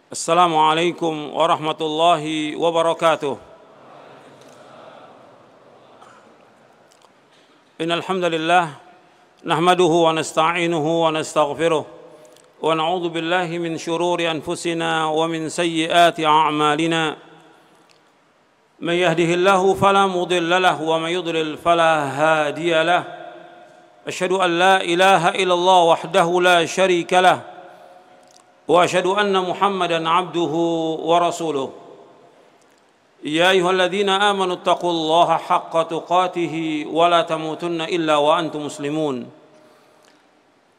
Assalamualaikum warahmatullahi wabarakatuh. Innal hamdalillah nahmaduhu wa nasta'inuhu wa nastaghfiruh wa na'udzu billahi min shururi anfusina wa min sayyiati a'malina. Man yahdihillahu fala mudilla lahu wa man yudlil fala hadiya lahu. Asyhadu an la ilaha illallah wahdahu la syarika lahu. وأشهد أن محمدًا عبده ورسوله يا أيها الذين آمنوا اتقوا الله حق تقاته ولا تموتن إلا وأنتم مسلمون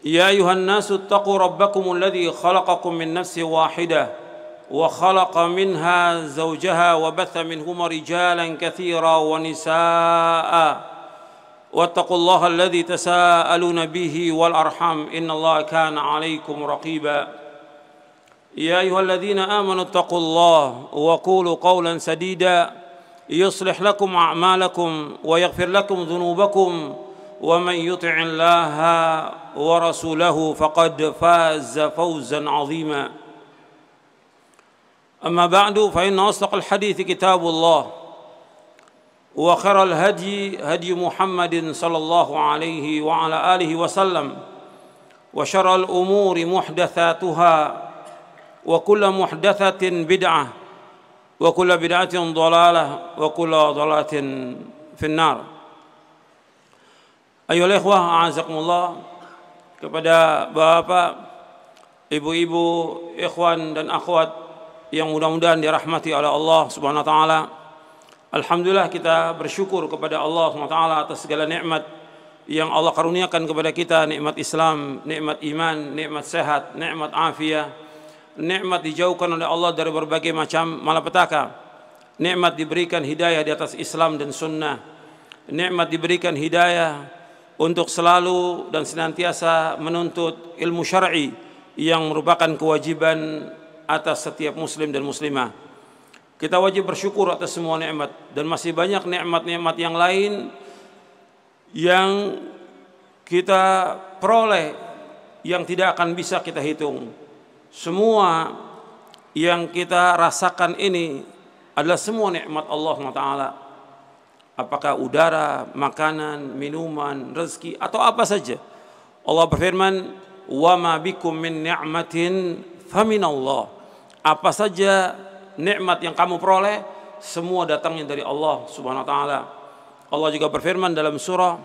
يا أيها الناس اتقوا ربكم الذي خلقكم من نفس واحدة وخلق منها زوجها وبث منهما رجالًا كثيرا ونساء واتقوا الله الذي تساءلون به والأرحام إن الله كان عليكم رقيبًا يا أيها الذين آمنوا اتقوا الله وقولوا قولا سديدا يصلح لكم أعمالكم ويغفر لكم ذنوبكم ومن يطع الله ورسوله فقد فاز فوزا عظيما أما بعد فإن أصدق الحديث كتاب الله وخير الهدي هدي محمد صلى الله عليه وعلى آله وسلم وشر الأمور محدثاتها وكل محدثة بدعة وكل بدعة ضلالة وكل ضلالة في النار. Ayolah ikhwah, a'azakumullah, kepada bapak, ibu-ibu, ikhwan dan akhwat yang mudah-mudahan dirahmati oleh Allah Subhanahu wa taala. Alhamdulillah, kita bersyukur kepada Allah Subhanahu wa taala atas segala nikmat yang Allah karuniakan kepada kita, nikmat Islam, nikmat iman, nikmat sehat, nikmat afiat. Nikmat dijauhkan oleh Allah dari berbagai macam malapetaka. Nikmat diberikan hidayah di atas Islam dan sunnah. Nikmat diberikan hidayah untuk selalu dan senantiasa menuntut ilmu syar'i yang merupakan kewajiban atas setiap muslim dan muslimah. Kita wajib bersyukur atas semua nikmat, dan masih banyak nikmat-nikmat yang lain yang kita peroleh yang tidak akan bisa kita hitung. Semua yang kita rasakan ini adalah semua nikmat Allah SWT. Apakah udara, makanan, minuman, rezeki, atau apa saja. Allah berfirman, "Wa ma bikum min ni'matin faminallah." Apa saja nikmat yang kamu peroleh, semua datangnya dari Allah Subhanahu wa taala. Allah juga berfirman dalam surah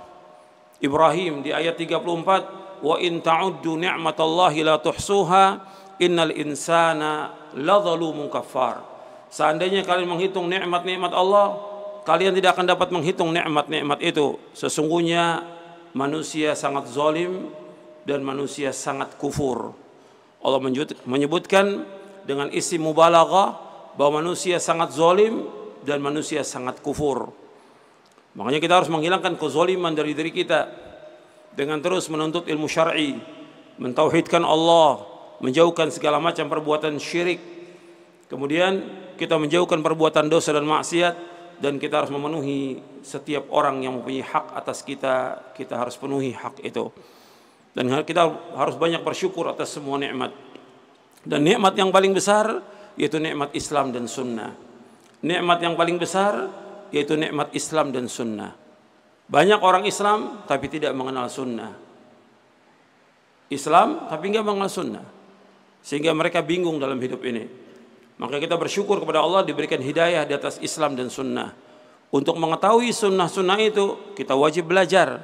Ibrahim di ayat 34, "Wa in ta'uddu ni'matallahi la tuhsuha innal insana ladzalumun kafar." Seandainya kalian menghitung nikmat-nikmat Allah, kalian tidak akan dapat menghitung nikmat-nikmat itu. Sesungguhnya manusia sangat zalim dan manusia sangat kufur. Allah menyebutkan dengan isim mubalaghah bahwa manusia sangat zalim dan manusia sangat kufur. Makanya kita harus menghilangkan kezaliman dari diri kita dengan terus menuntut ilmu syar'i, mentauhidkan Allah, menjauhkan segala macam perbuatan syirik. Kemudian kita menjauhkan perbuatan dosa dan maksiat, dan kita harus memenuhi setiap orang yang mempunyai hak atas kita. Kita harus penuhi hak itu, dan kita harus banyak bersyukur atas semua nikmat. Dan nikmat yang paling besar yaitu nikmat Islam dan sunnah. Nikmat yang paling besar yaitu nikmat Islam dan sunnah. Banyak orang Islam tapi tidak mengenal sunnah. Islam tapi tidak mengenal sunnah, sehingga mereka bingung dalam hidup ini. Maka kita bersyukur kepada Allah diberikan hidayah di atas Islam dan sunnah. Untuk mengetahui sunnah-sunnah itu, kita wajib belajar,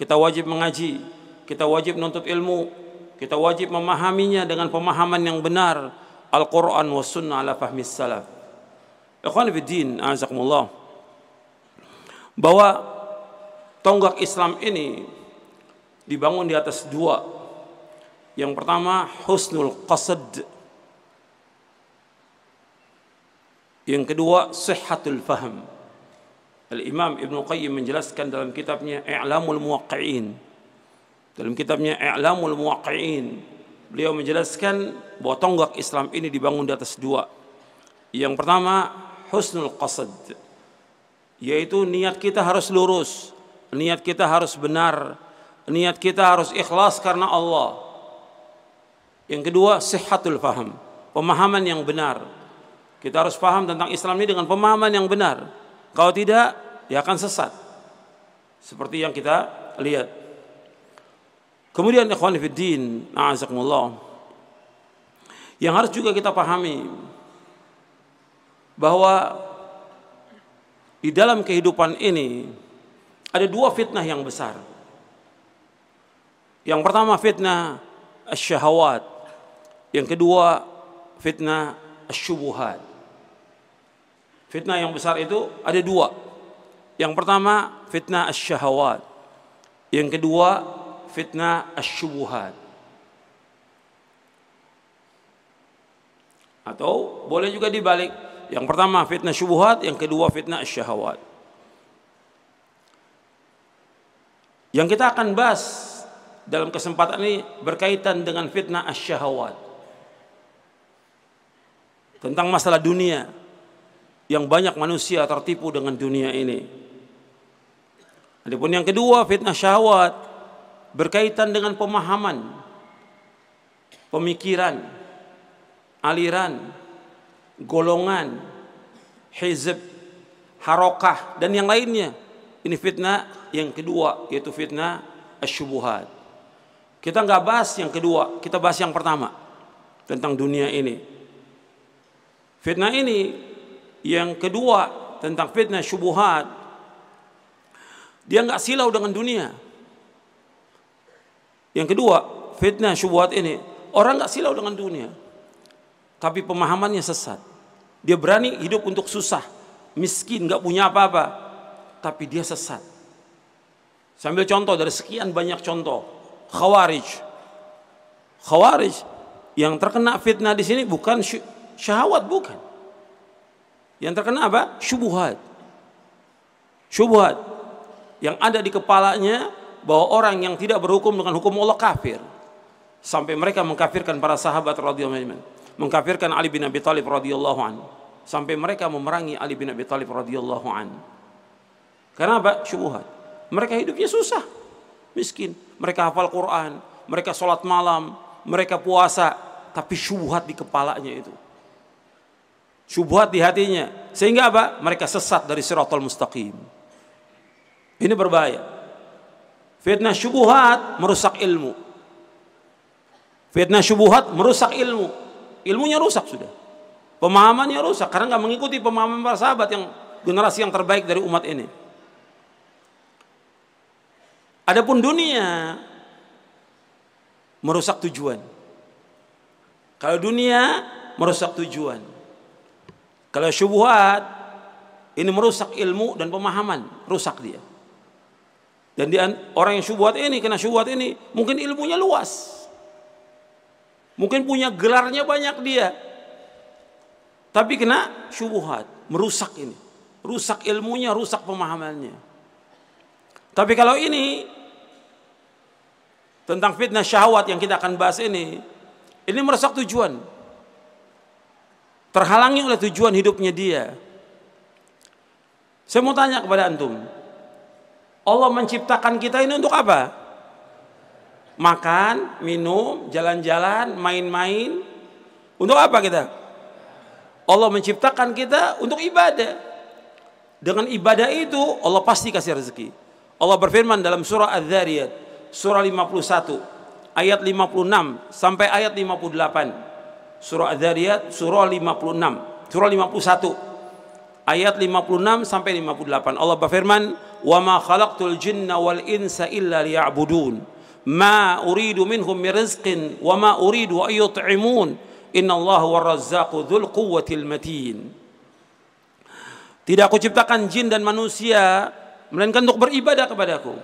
kita wajib mengaji, kita wajib menuntut ilmu, kita wajib memahaminya dengan pemahaman yang benar, Al-Quran wa sunnah ala fahmis salaf. Ikhwan fiddin, a'azakumullah, bahwa tonggak Islam ini dibangun di atas dua. Yang pertama, husnul qasad. Yang kedua, sihhatul fahm. Al-Imam Ibnu Qayyim menjelaskan dalam kitabnya I'lamul Muwaqqi'in. Dalam kitabnya I'lamul Muwaqqi'in, beliau menjelaskan bahwa tonggak Islam ini dibangun di atas dua. Yang pertama, husnul qasad, yaitu niat kita harus lurus, niat kita harus benar, niat kita harus ikhlas karena Allah. Yang kedua, sihhatul faham, pemahaman yang benar. Kita harus paham tentang Islam ini dengan pemahaman yang benar. Kalau tidak, dia akan sesat. Seperti yang kita lihat. Kemudian ikhwan fiddin, a'azakumullah, yang harus juga kita pahami bahwa di dalam kehidupan ini ada dua fitnah yang besar. Yang pertama fitnah asyahawat, yang kedua fitnah asyubuhat. Fitnah yang besar itu ada dua. Yang pertama fitnah asyahawat, yang kedua fitnah asyubuhat. Atau boleh juga dibalik, yang pertama fitnah syubuhat, yang kedua fitnah asyahawat. Yang kita akan bahas dalam kesempatan ini berkaitan dengan fitnah asyahawat, tentang masalah dunia, yang banyak manusia tertipu dengan dunia ini. Adapun yang kedua fitnah syahwat, berkaitan dengan pemahaman, pemikiran, aliran, golongan, hizb, harokah, dan yang lainnya. Ini fitnah yang kedua, yaitu fitnah asyubuhat. Kita nggak bahas yang kedua, kita bahas yang pertama, tentang dunia ini. Fitnah ini yang kedua, tentang fitnah syubuhat, dia nggak silau dengan dunia. Yang kedua, fitnah syubuhat ini, orang nggak silau dengan dunia, tapi pemahamannya sesat. Dia berani hidup untuk susah, miskin, nggak punya apa-apa, tapi dia sesat. Sambil contoh dari sekian banyak contoh, Khawarij. Khawarij yang terkena fitnah di sini bukan syahwat, bukan. Yang terkena apa? Syubuhat. Syubuhat yang ada di kepalanya bahwa orang yang tidak berhukum dengan hukum Allah kafir. Sampai mereka mengkafirkan para sahabat radhiyallahu anhum, mengkafirkan Ali bin Abi Thalib radhiyallahu anhu, sampai mereka memerangi Ali bin Abi Thalib radhiyallahu anhu. Karena apa? Syubhat. Mereka hidupnya susah, miskin. Mereka hafal Quran, mereka sholat malam, mereka puasa, tapi syubhat di kepalanya itu, syubhat di hatinya, sehingga apa? Mereka sesat dari siratal mustaqim. Ini berbahaya. Fitnah syubhat merusak ilmu. Fitnah syubhat merusak ilmu. Ilmunya rusak sudah. Pemahamannya rusak karena nggak mengikuti pemahaman para sahabat yang generasi yang terbaik dari umat ini. Adapun dunia merusak tujuan. Kalau dunia merusak tujuan. Kalau syubhat ini merusak ilmu dan pemahaman, rusak dia. Dan orang yang syubhat ini, kena syubhat ini, mungkin ilmunya luas, mungkin punya gelarnya banyak dia, tapi kena syubhat, merusak ini, rusak ilmunya, rusak pemahamannya. Tapi kalau ini tentang fitnah syahwat yang kita akan bahas ini merusak tujuan, terhalangi oleh tujuan hidupnya dia. Saya mau tanya kepada antum, Allah menciptakan kita ini untuk apa? Makan, minum, jalan-jalan, main-main. Untuk apa kita? Allah menciptakan kita untuk ibadah. Dengan ibadah itu Allah pasti kasih rezeki. Allah berfirman dalam surah Az-Zariyat, surah 51, ayat 56 sampai ayat 58. Surah Az-Zariyat, surah 56, surah 51, ayat 56 sampai 58. Allah berfirman, "Wa ma khalaqtul jinna wal insa illa liya'budun. Ma uridu minhum min rizqin wa ma uridu an yut'imun. Innallaha war-razzaqu dzul quwwatil matin." Tidak aku ciptakan jin dan manusia melainkan untuk beribadah kepadaku.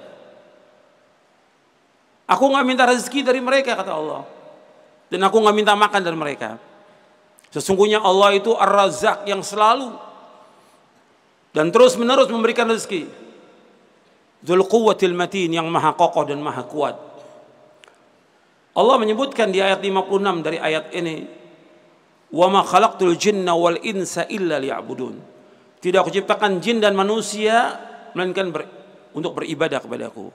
Aku nggak minta rezeki dari mereka, kata Allah, dan aku nggak minta makan dari mereka. Sesungguhnya Allah itu Ar-Razzaq yang selalu dan terus menerus memberikan rezeki. Dzul quwwatil matin, yang maha kokoh dan maha kuat. Allah menyebutkan di ayat 56 dari ayat ini, "Wa ma khalaqtul jinna wal insa illa liya'budun." Tidak aku ciptakan jin dan manusia melainkan untuk beribadah kepadaku.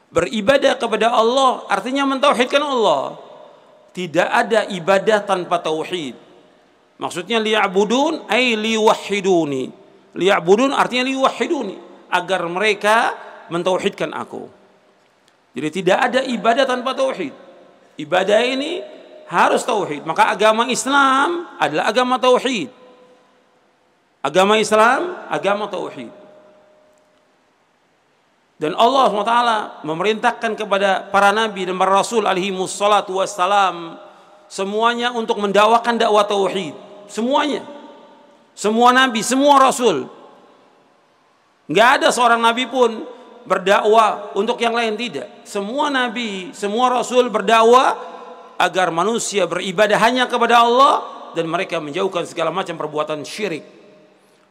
Beribadah kepada Allah artinya mentauhidkan Allah. Tidak ada ibadah tanpa tauhid. Maksudnya liya'budun ay liwahhiduni. Liya'budun artinya liwahhiduni, agar mereka mentauhidkan aku. Jadi tidak ada ibadah tanpa tauhid. Ibadah ini harus tauhid. Maka agama Islam adalah agama tauhid. Agama Islam, agama tauhid. Dan Allah SWT memerintahkan kepada para nabi dan para rasul alaihi wassalatu wassalam semuanya untuk mendakwakan dakwah tauhid. Semuanya. Semua nabi, semua rasul. Enggak ada seorang nabi pun berdakwah untuk yang lain, tidak. Semua nabi, semua rasul berdakwah agar manusia beribadah hanya kepada Allah dan mereka menjauhkan segala macam perbuatan syirik.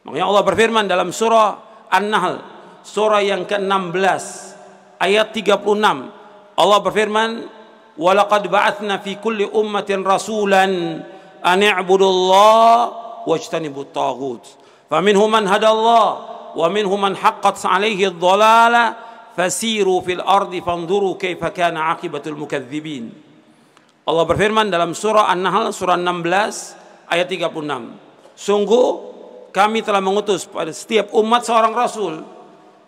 Makanya Allah berfirman dalam surah An-Nahl, surah yang ke-16 ayat 36. Allah berfirman, "Walaqad ba'atsna fi kulli ummatin rasulan an i'budullaha wajtanibut taghut. Faminhum man hadallah wa minhum man haqqat 'alaihi ad-dhalalah fasiru fil ardi fanzuru kaifa kana 'aqibatul mukadzibin." Allah berfirman dalam surah An-Nahl surah 16 ayat 36. Sungguh kami telah mengutus pada setiap umat seorang rasul.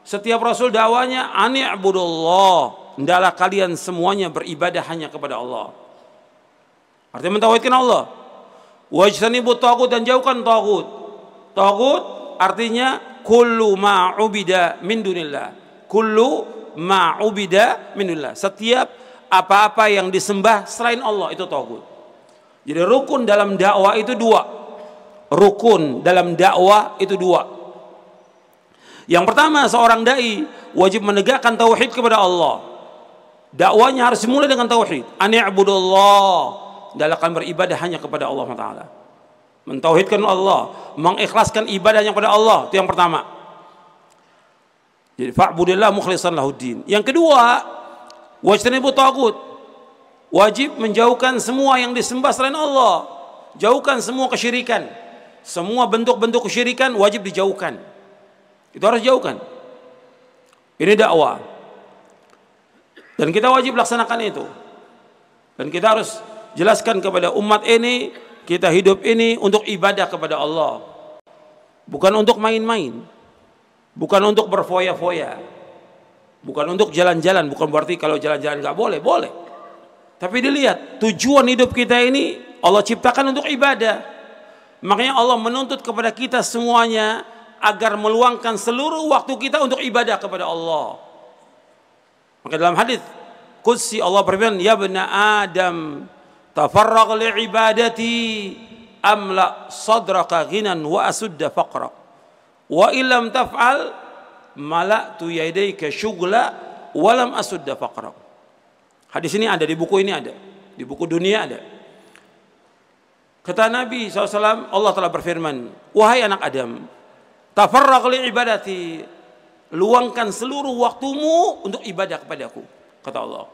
Setiap rasul dakwanya ani'budullah, hendaklah kalian semuanya beribadah hanya kepada Allah. Artinya mentauhidkan Allah. Wajtanibut taghut, dan jauhkan taghut. Taghut artinya kullu ma ubida min dunillah. Kullu ma ubida min dunillah. Setiap apa-apa yang disembah selain Allah itu taghut. Jadi rukun dalam dakwah itu dua. Rukun dalam dakwah itu dua. Yang pertama, seorang dai wajib menegakkan tauhid kepada Allah. Dakwanya harus dimulai dengan tauhid. Ani'budullah, hendaklah beribadah hanya kepada Allah Taala. Mentauhidkan Allah, mengikhlaskan ibadahnya kepada Allah, itu yang pertama. Jadi fa'budillah mukhlishan lahuddin. Yang kedua, wajtanibut taghut. Wajib menjauhkan semua yang disembah selain Allah. Jauhkan semua kesyirikan. Semua bentuk-bentuk kesyirikan wajib dijauhkan. Itu harus jauhkan. Ini dakwah. Dan kita wajib laksanakan itu. Dan kita harus jelaskan kepada umat ini, kita hidup ini untuk ibadah kepada Allah. Bukan untuk main-main. Bukan untuk berfoya-foya. Bukan untuk jalan-jalan. Bukan berarti kalau jalan-jalan nggak boleh, boleh. Tapi dilihat, tujuan hidup kita ini Allah ciptakan untuk ibadah. Makanya Allah menuntut kepada kita semuanya agar meluangkan seluruh waktu kita untuk ibadah kepada Allah. Maka dalam hadis qudsi Allah berfirman, "Ya bani Adam, tafarragh li ibadati amla sadraka ghinan wa asudda faqra. Wa illam taf'al mala'tu yadayka syughla wa lam asudda faqra." Hadis ini ada di buku ini, ada di buku dunia ada. Kata Nabi SAW, Allah telah berfirman, "Wahai anak Adam, tafarragh li ibadati, luangkan seluruh waktumu untuk ibadah kepadaku," kata Allah.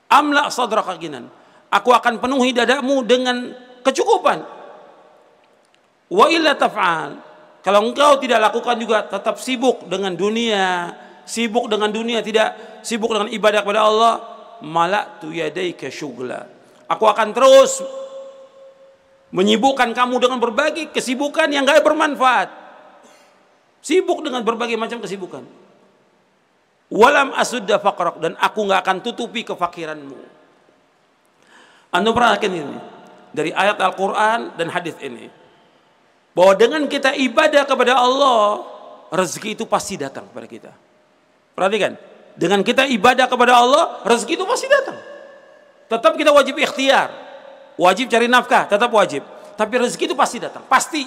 "Amla sadraka ghinan, aku akan penuhi dadamu dengan kecukupan. Wa illa taf'al, kalau engkau tidak lakukan juga, tetap sibuk dengan dunia, tidak sibuk dengan ibadah kepada Allah, mala'tu yadayka syughla, aku akan terus menyibukkan kamu dengan berbagai kesibukan yang gak bermanfaat. Sibuk dengan berbagai macam kesibukan. Walam asudda faqrak, dan aku gak akan tutupi kefakiranmu." Anda perhatikan ini dari ayat Al-Quran dan hadis ini, bahwa dengan kita ibadah kepada Allah, rezeki itu pasti datang kepada kita. Perhatikan, dengan kita ibadah kepada Allah, rezeki itu pasti datang. Tetap kita wajib ikhtiar, wajib cari nafkah, tetap wajib. Tapi rezeki itu pasti datang, pasti.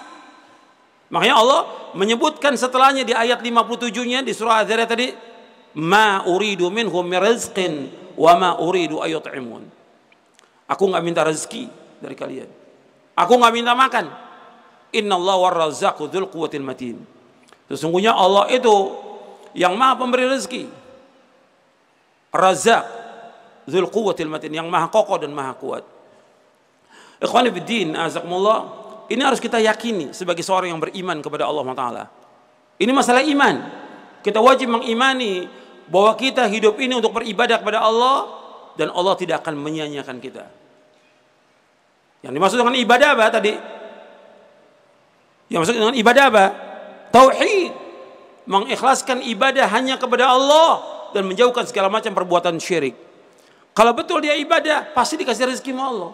Makanya Allah menyebutkan setelahnya di ayat 57-nya di surah Az-Zariyat tadi, "Ma uridu minhum min rizqin wa ma uridu ayut'imun." Aku enggak minta rezeki dari kalian. Aku enggak minta makan. Innallaha war-razzaqu dzul quwwatil matin. Sesungguhnya Allah itu yang Maha pemberi rezeki. Razzaq dzul quwwatil matin, yang Maha kokoh dan Maha kuat. Ikhwani fiddin, azakumullah, ini harus kita yakini sebagai seorang yang beriman kepada Allah Taala. Ini masalah iman. Kita wajib mengimani bahwa kita hidup ini untuk beribadah kepada Allah, dan Allah tidak akan menyia-nyiakan kita. Yang dimaksud dengan ibadah apa tadi? Yang maksud dengan ibadah apa? Tauhid. Mengikhlaskan ibadah hanya kepada Allah dan menjauhkan segala macam perbuatan syirik. Kalau betul dia ibadah, pasti dikasih rezeki sama Allah.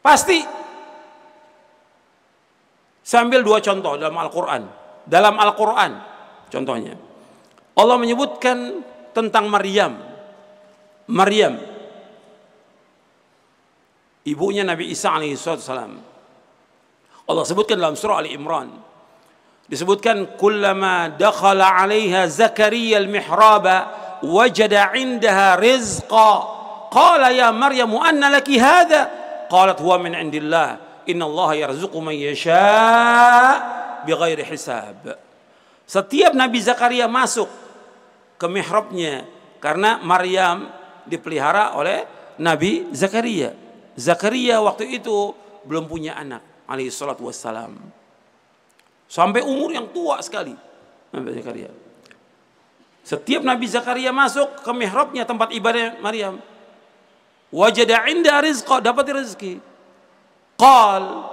Pasti. Saya ambil 2 contoh dalam Al-Quran. Dalam Al-Quran, contohnya. Allah menyebutkan tentang Maryam. Maryam, ibunya Nabi Isa alaihissalam. Allah sebutkan dalam surah Ali Imran. Disebutkan, kullama dakhala 'alaiha Zakaria al-mihraba wajada 'indaha rizqa. Qala ya Maryam anna laki hadha? Qalat huwa min 'indillah. Innallaha yarzuqu man yasha' bighairi hisab. Setiap Nabi Zakaria masuk ke mihrabnya karena Maryam dipelihara oleh Nabi Zakaria. Zakaria waktu itu belum punya anak, alaihi salatu wassalam. Sampai umur yang tua sekali Nabi Zakaria. Setiap Nabi Zakaria masuk ke mihrabnya, tempat ibadah Maryam, wajada 'inda rizqa, dapat rezeki. Qal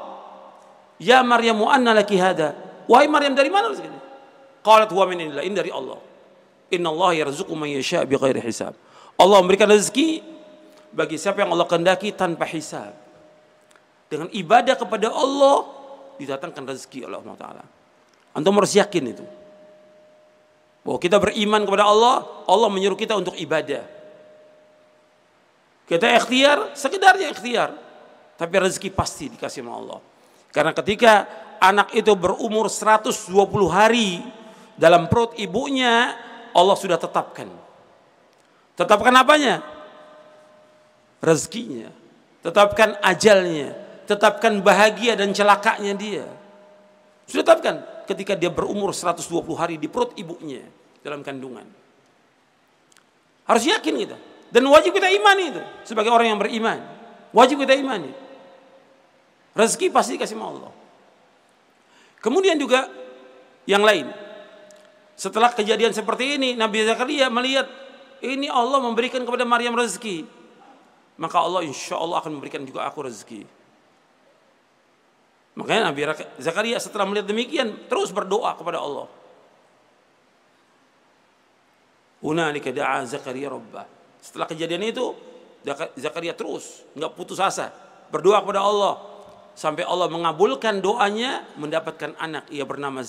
ya Maryam anna laki hada? Wahai Maryam, dari mana rezeki ini? Qalat huwa min indillah, ini dari Allah. Innallaha yarzuqu man yasha' bighairi hisab. Allah memberikan rezeki bagi siapa yang Allah kehendaki tanpa hisab. Dengan ibadah kepada Allah didatangkan rezeki oleh Allah Ta'ala. Antum harus yakin itu, bahwa kita beriman kepada Allah. Allah menyuruh kita untuk ibadah. Kita ikhtiar, sekedarnya ikhtiar, tapi rezeki pasti dikasih oleh Allah. Karena ketika anak itu berumur 120 hari dalam perut ibunya, Allah sudah tetapkan. Tetapkan apanya? Rezekinya. Tetapkan ajalnya. Tetapkan bahagia dan celakanya dia. Sudah tetapkan ketika dia berumur 120 hari di perut ibunya dalam kandungan. Harus yakin kita. Dan wajib kita imani itu. Sebagai orang yang beriman, wajib kita imani. Rezeki pasti dikasih sama Allah. Kemudian juga yang lain. Setelah kejadian seperti ini, Nabi Zakaria melihat ini Allah memberikan kepada Maryam rezeki, maka Allah insya Allah akan memberikan juga aku rezeki. Makanya Nabi Zakaria setelah melihat demikian terus berdoa kepada Allah. Hunalika da'a Zakaria rabbah. Setelah kejadian itu Zakaria terus nggak putus asa berdoa kepada Allah sampai Allah mengabulkan doanya, mendapatkan anak, ia bernama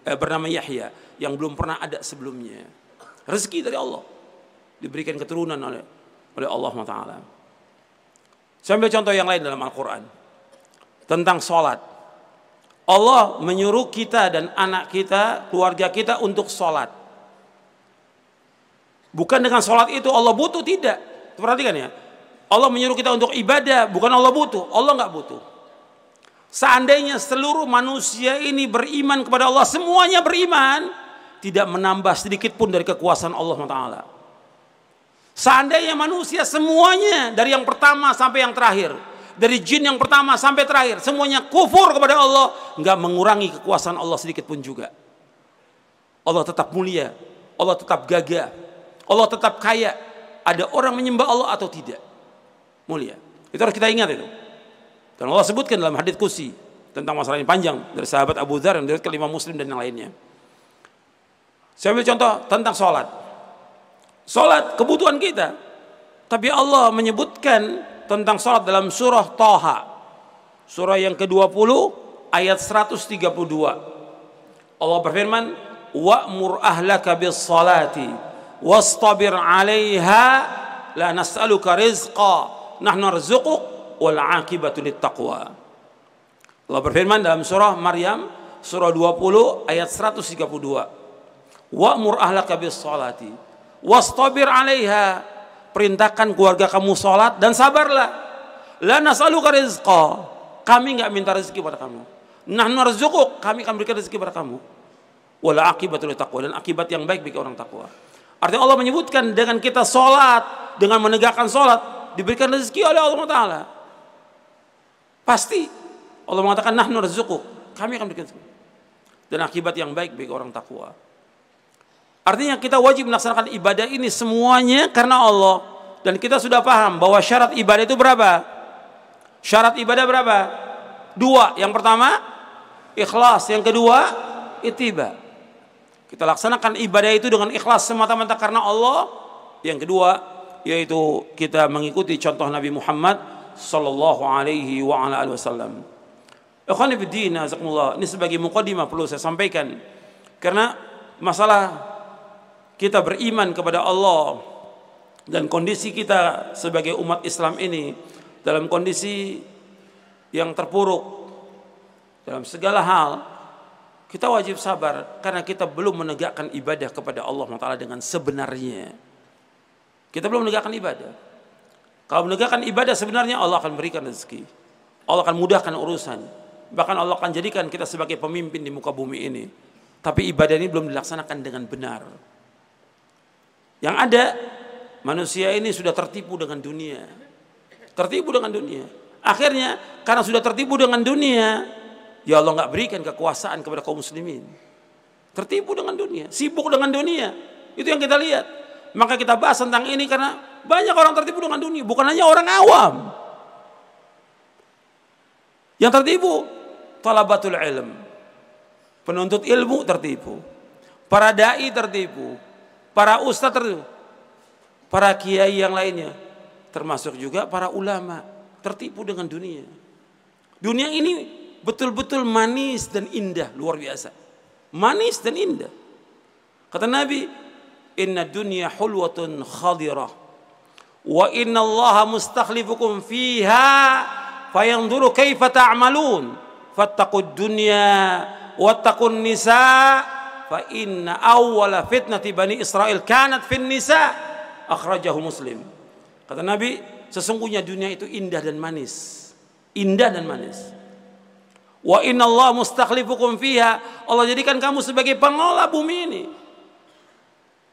bernama Yahya, yang belum pernah ada sebelumnya. Rezeki dari Allah, diberikan keturunan oleh Allah Taala. Saya ambil contoh yang lain dalam Al-Quran tentang sholat. Allah menyuruh kita dan anak kita, keluarga kita untuk sholat. Bukan dengan sholat itu Allah butuh, tidak. Perhatikan ya, Allah menyuruh kita untuk ibadah, bukan Allah butuh. Allah nggak butuh. Seandainya seluruh manusia ini beriman kepada Allah, semuanya beriman, tidak menambah sedikit pun dari kekuasaan Allah Taala. Seandainya manusia semuanya dari yang pertama sampai yang terakhir, dari jin yang pertama sampai terakhir, semuanya kufur kepada Allah, nggak mengurangi kekuasaan Allah sedikit pun juga. Allah tetap mulia, Allah tetap gagah, Allah tetap kaya. Ada orang menyembah Allah atau tidak, mulia. Itu harus kita ingat itu. Dan Allah sebutkan dalam hadits qudsi tentang masalah ini panjang dari sahabat Abu Dzar yang diriwayatkan Imam Muslim dan yang lainnya. Saya ambil contoh tentang sholat. Sholat kebutuhan kita, tapi Allah menyebutkan tentang sholat dalam surah Thaha, surah yang ke-20 ayat 132. Allah berfirman, wa'mur ahlaka bis salati wastabir 'alaiha la nas'aluka rizqa nahnu narzuquk wal 'aqibatu littaqwa. Allah berfirman dalam surah Maryam surah 20 ayat 132. Wa'mur ahlaka bis salati wastabir 'alaiha, perintahkan keluarga kamu salat dan sabarlah. La nas'aluka rizqa, kami enggak minta rezeki pada kamu. Nahnu narzuquk, kami akan berikan rezeki pada kamu. Wal 'aqibatu littaqwa, dan akibat yang baik bagi orang takwa. Artinya Allah menyebutkan dengan kita salat, dengan menegakkan salat, diberikan rezeki oleh Allah Taala. Pasti Allah mengatakan nahnu narzuquk, kami akan berikan rezeki. Dan akibat yang baik bagi orang takwa. Artinya kita wajib melaksanakan ibadah ini semuanya karena Allah, Dan kita sudah paham bahwa syarat ibadah itu berapa? Syarat ibadah berapa? 2. Yang pertama ikhlas, yang kedua ittiba. Kita laksanakan ibadah itu dengan ikhlas semata-mata karena Allah. Yang kedua yaitu kita mengikuti contoh Nabi Muhammad sallallahu alaihi wa ala alihi wasallam. Ikhwani fiddin, azakumullah. Ini sebagai muqaddimah perlu saya sampaikan karena masalah kita beriman kepada Allah dan kondisi kita sebagai umat Islam ini dalam kondisi yang terpuruk dalam segala hal, kita wajib sabar karena kita belum menegakkan ibadah kepada Allah Taala dengan sebenarnya. Kita belum menegakkan ibadah. Kalau menegakkan ibadah sebenarnya, Allah akan berikan rezeki, Allah akan mudahkan urusan, bahkan Allah akan jadikan kita sebagai pemimpin di muka bumi ini. Tapi ibadah ini belum dilaksanakan dengan benar. Yang ada, manusia ini sudah tertipu dengan dunia. Tertipu dengan dunia. Akhirnya karena sudah tertipu dengan dunia, ya Allah nggak berikan kekuasaan kepada kaum muslimin. Tertipu dengan dunia, sibuk dengan dunia. Itu yang kita lihat. Maka kita bahas tentang ini karena banyak orang tertipu dengan dunia, bukan hanya orang awam. Yang tertipu talabatul ilm. Penuntut ilmu tertipu. Para dai tertipu. Para ustaz tertipu. Para kiai yang lainnya, termasuk juga para ulama, tertipu dengan dunia. Dunia ini betul-betul manis dan indah, luar biasa. Manis dan indah. Kata Nabi, inna dunya hulwatun khadirah wa inna allaha mustakhlifukum fiha fayanzuru kaifa ta'malun fattaqud dunya wattaqun nisa fa inna awwala fitnati bani Israil kanat fin nisa akhrajahu Muslim. Kata Nabi, sesungguhnya dunia itu indah dan manis. Indah dan manis. Wa inna Allah mustakhlifukum fiha. Allah jadikan kamu sebagai pengelola bumi ini.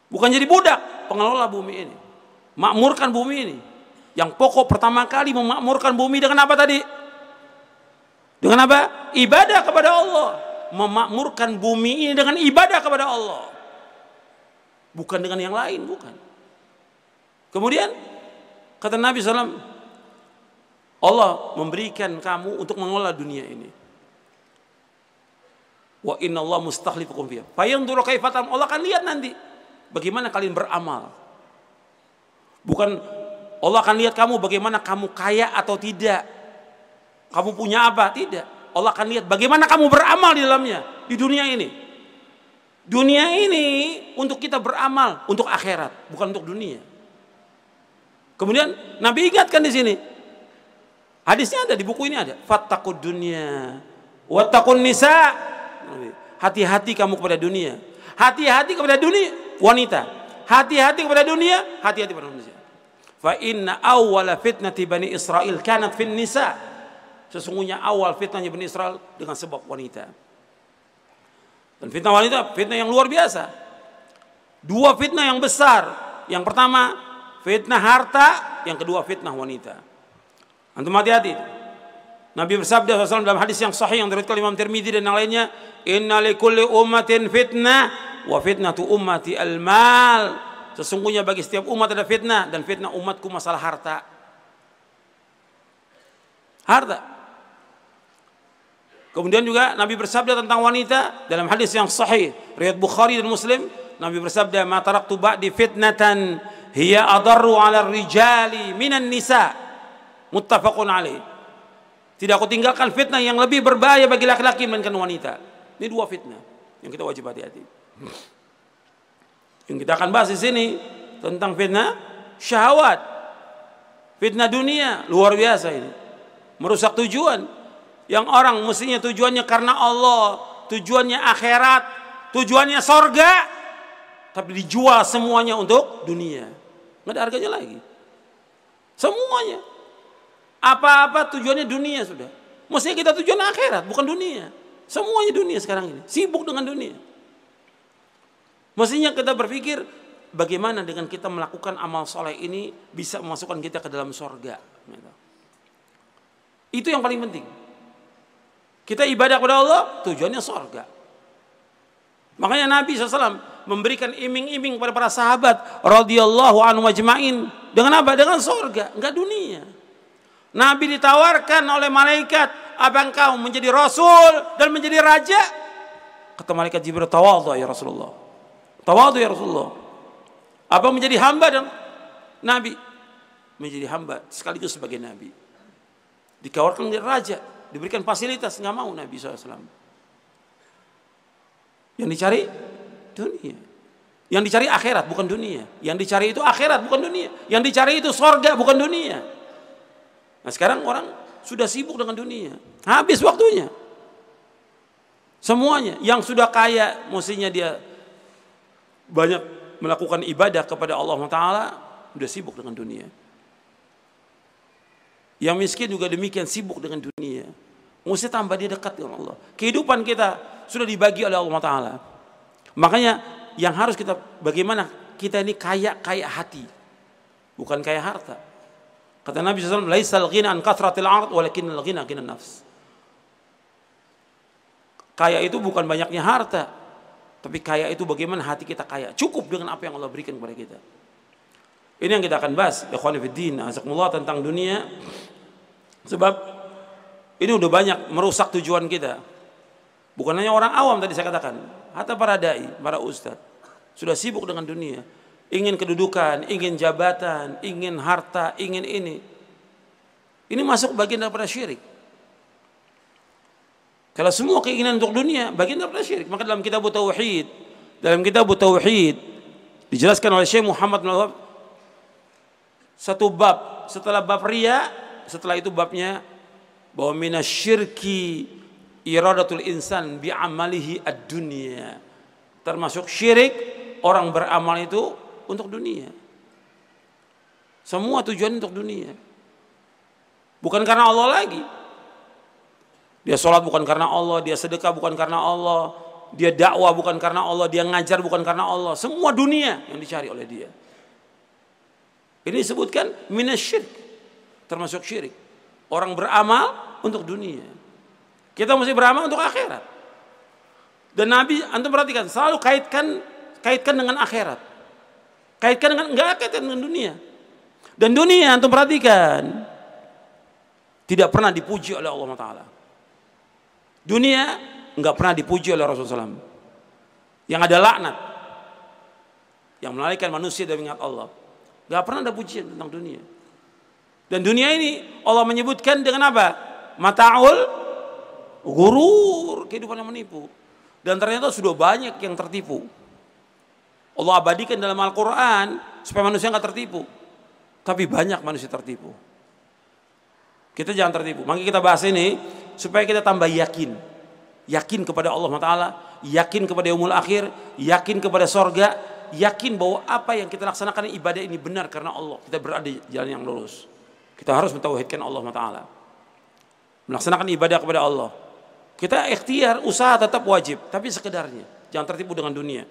Bukan jadi budak, pengelola bumi ini. Makmurkan bumi ini. Yang pokok pertama kali memakmurkan bumi dengan apa tadi? Dengan apa? Ibadah kepada Allah. Memakmurkan bumi ini dengan ibadah kepada Allah. Bukan dengan yang lain, bukan. Kemudian kata Nabi SAW, Allah memberikan kamu untuk mengelola dunia ini. Wa inna Allah mustakhlifukum fiha. Fayanzuru kaifa ta'malun. Allah akan lihat nanti bagaimana kalian beramal. Bukan Allah akan lihat kamu bagaimana kamu kaya atau tidak. Kamu punya apa? Tidak. Allah akan lihat bagaimana kamu beramal di dalamnya, di dunia ini. Dunia ini untuk kita beramal untuk akhirat, bukan untuk dunia. Kemudian Nabi ingatkan di sini. Hadisnya ada di buku ini ada. Fattaqud dunya wattaqun nisa. Hati-hati kamu kepada dunia. Hati-hati kepada dunia, wanita. Hati-hati kepada dunia, hati-hati kepada manusia. Fa inna awwala fitnati bani Israil kanat fin nisa. Sesungguhnya awal fitnahnya Bani Israel dengan sebab wanita. Dan fitnah wanita, fitnah yang luar biasa. Dua fitnah yang besar. Yang pertama, fitnah harta. Yang kedua, fitnah wanita. Antum hati-hati. Nabi bersabda SAW dalam hadis yang sahih yang diriwayatkan Imam Tirmidzi dan yang lainnya, inna likulli ummatin fitnah wa fitnatu ummati al-mal. Sesungguhnya bagi setiap umat ada fitnah, dan fitnah umatku masalah harta. Harta. Kemudian juga Nabi bersabda tentang wanita dalam hadis yang sahih riwayat Bukhari dan Muslim. Nabi bersabda, ma taraktu ba'di fitnatan hiya adarru 'ala rijali minan nisa. Muttafaqun alaih. Tidak aku tinggalkan fitnah yang lebih berbahaya bagi laki-laki dibandingkan wanita. Ini dua fitnah yang kita wajib hati-hati. Yang kita akan bahas di sini tentang fitnah syahwat. Fitnah dunia luar biasa ini. Merusak tujuan. Yang orang mestinya tujuannya karena Allah, tujuannya akhirat, tujuannya sorga, tapi dijual semuanya untuk dunia. Nggak ada harganya lagi. Semuanya. Apa-apa tujuannya dunia sudah. Mestinya kita tujuan akhirat, bukan dunia. Semuanya dunia sekarang ini. Sibuk dengan dunia. Mestinya kita berpikir bagaimana dengan kita melakukan amal soleh ini bisa memasukkan kita ke dalam sorga. Itu yang paling penting. Kita ibadah kepada Allah, tujuannya sorga. Makanya Nabi SAW memberikan iming-iming kepada para sahabat radhiyallahu anhum ajma'in Dengan apa? Dengan surga, enggak dunia. Nabi ditawarkan oleh malaikat, apa engkau menjadi rasul dan menjadi raja? Kata malaikat Jibril, tawadhu ya Rasulullah. Tawadhu ya Rasulullah. Apa menjadi hamba dan nabi? Menjadi hamba sekaligus sebagai nabi. Ditawarkan menjadi raja, diberikan fasilitas, nggak mau Nabi SAW. Yang dicari dunia. Yang dicari akhirat bukan dunia. Yang dicari itu akhirat bukan dunia. Yang dicari itu sorga bukan dunia. Nah sekarang orang sudah sibuk dengan dunia. Habis waktunya. Semuanya. Yang sudah kaya mestinya dia banyak melakukan ibadah kepada Allah Ta'ala. Sudah sibuk dengan dunia. Yang miskin juga demikian sibuk dengan dunia. Mesti tambah dia dekat dengan Allah. Kehidupan kita sudah dibagi oleh Allah Ta'ala. Makanya yang harus kita, bagaimana kita ini kaya hati. Bukan kaya harta. Kata Nabi SAW, laisal ghina an kathratil ard walakinnal ghina ghina nafs. Kaya itu bukan banyaknya harta, tapi kaya itu bagaimana hati kita kaya. Cukup dengan apa yang Allah berikan kepada kita. Ini yang kita akan bahas, ikhwan fillah, azakumullah, tentang dunia. Sebab ini udah banyak merusak tujuan kita. Bukan hanya orang awam tadi saya katakan, hatta para dai, para ustaz sudah sibuk dengan dunia. Ingin kedudukan, ingin jabatan, ingin harta, ingin ini. Ini masuk bagian daripada syirik. Kalau semua keinginan untuk dunia bagian daripada syirik. Maka dalam kitab Tauhid, dijelaskan oleh Syekh Muhammad bin Wahab satu bab, setelah bab riya, setelah itu babnya bahwa minasyirki iradatul insan bi amalihi ad-dunya. Termasuk syirik orang beramal itu untuk dunia. Semua tujuan untuk dunia. Bukan karena Allah lagi. Dia sholat bukan karena Allah, dia sedekah bukan karena Allah, dia dakwah bukan karena Allah, dia ngajar bukan karena Allah. Semua dunia yang dicari oleh dia. Ini disebutkan minasyirk, termasuk syirik. Orang beramal untuk dunia. Kita mesti beramal untuk akhirat. Dan Nabi, antum perhatikan, selalu kaitkan dengan akhirat. Kaitkan dengan, enggak kaitkan dengan dunia. Dan dunia, antum perhatikan, tidak pernah dipuji oleh Allah Ta'ala. Dunia enggak pernah dipuji oleh Rasulullah SAW. Yang ada laknat, yang melalaikan manusia dari ingat Allah. Enggak pernah ada pujian tentang dunia. Dan dunia ini Allah menyebutkan dengan apa? Mata'ul ghurur, kehidupan yang menipu. Dan ternyata sudah banyak yang tertipu. Allah abadikan dalam Al-Quran supaya manusia nggak tertipu. Tapi banyak manusia tertipu. Kita jangan tertipu. Makanya kita bahas ini supaya kita tambah yakin. Yakin kepada Allah Ta'ala, yakin kepada yaumul akhir, yakin kepada sorga, yakin bahwa apa yang kita laksanakan ibadah ini benar karena Allah. Kita berada di jalan yang lurus. Kita harus mentauhidkan Allah Ta'ala. Melaksanakan ibadah kepada Allah. Kita ikhtiar, usaha tetap wajib, tapi sekedarnya. Jangan tertipu dengan dunia.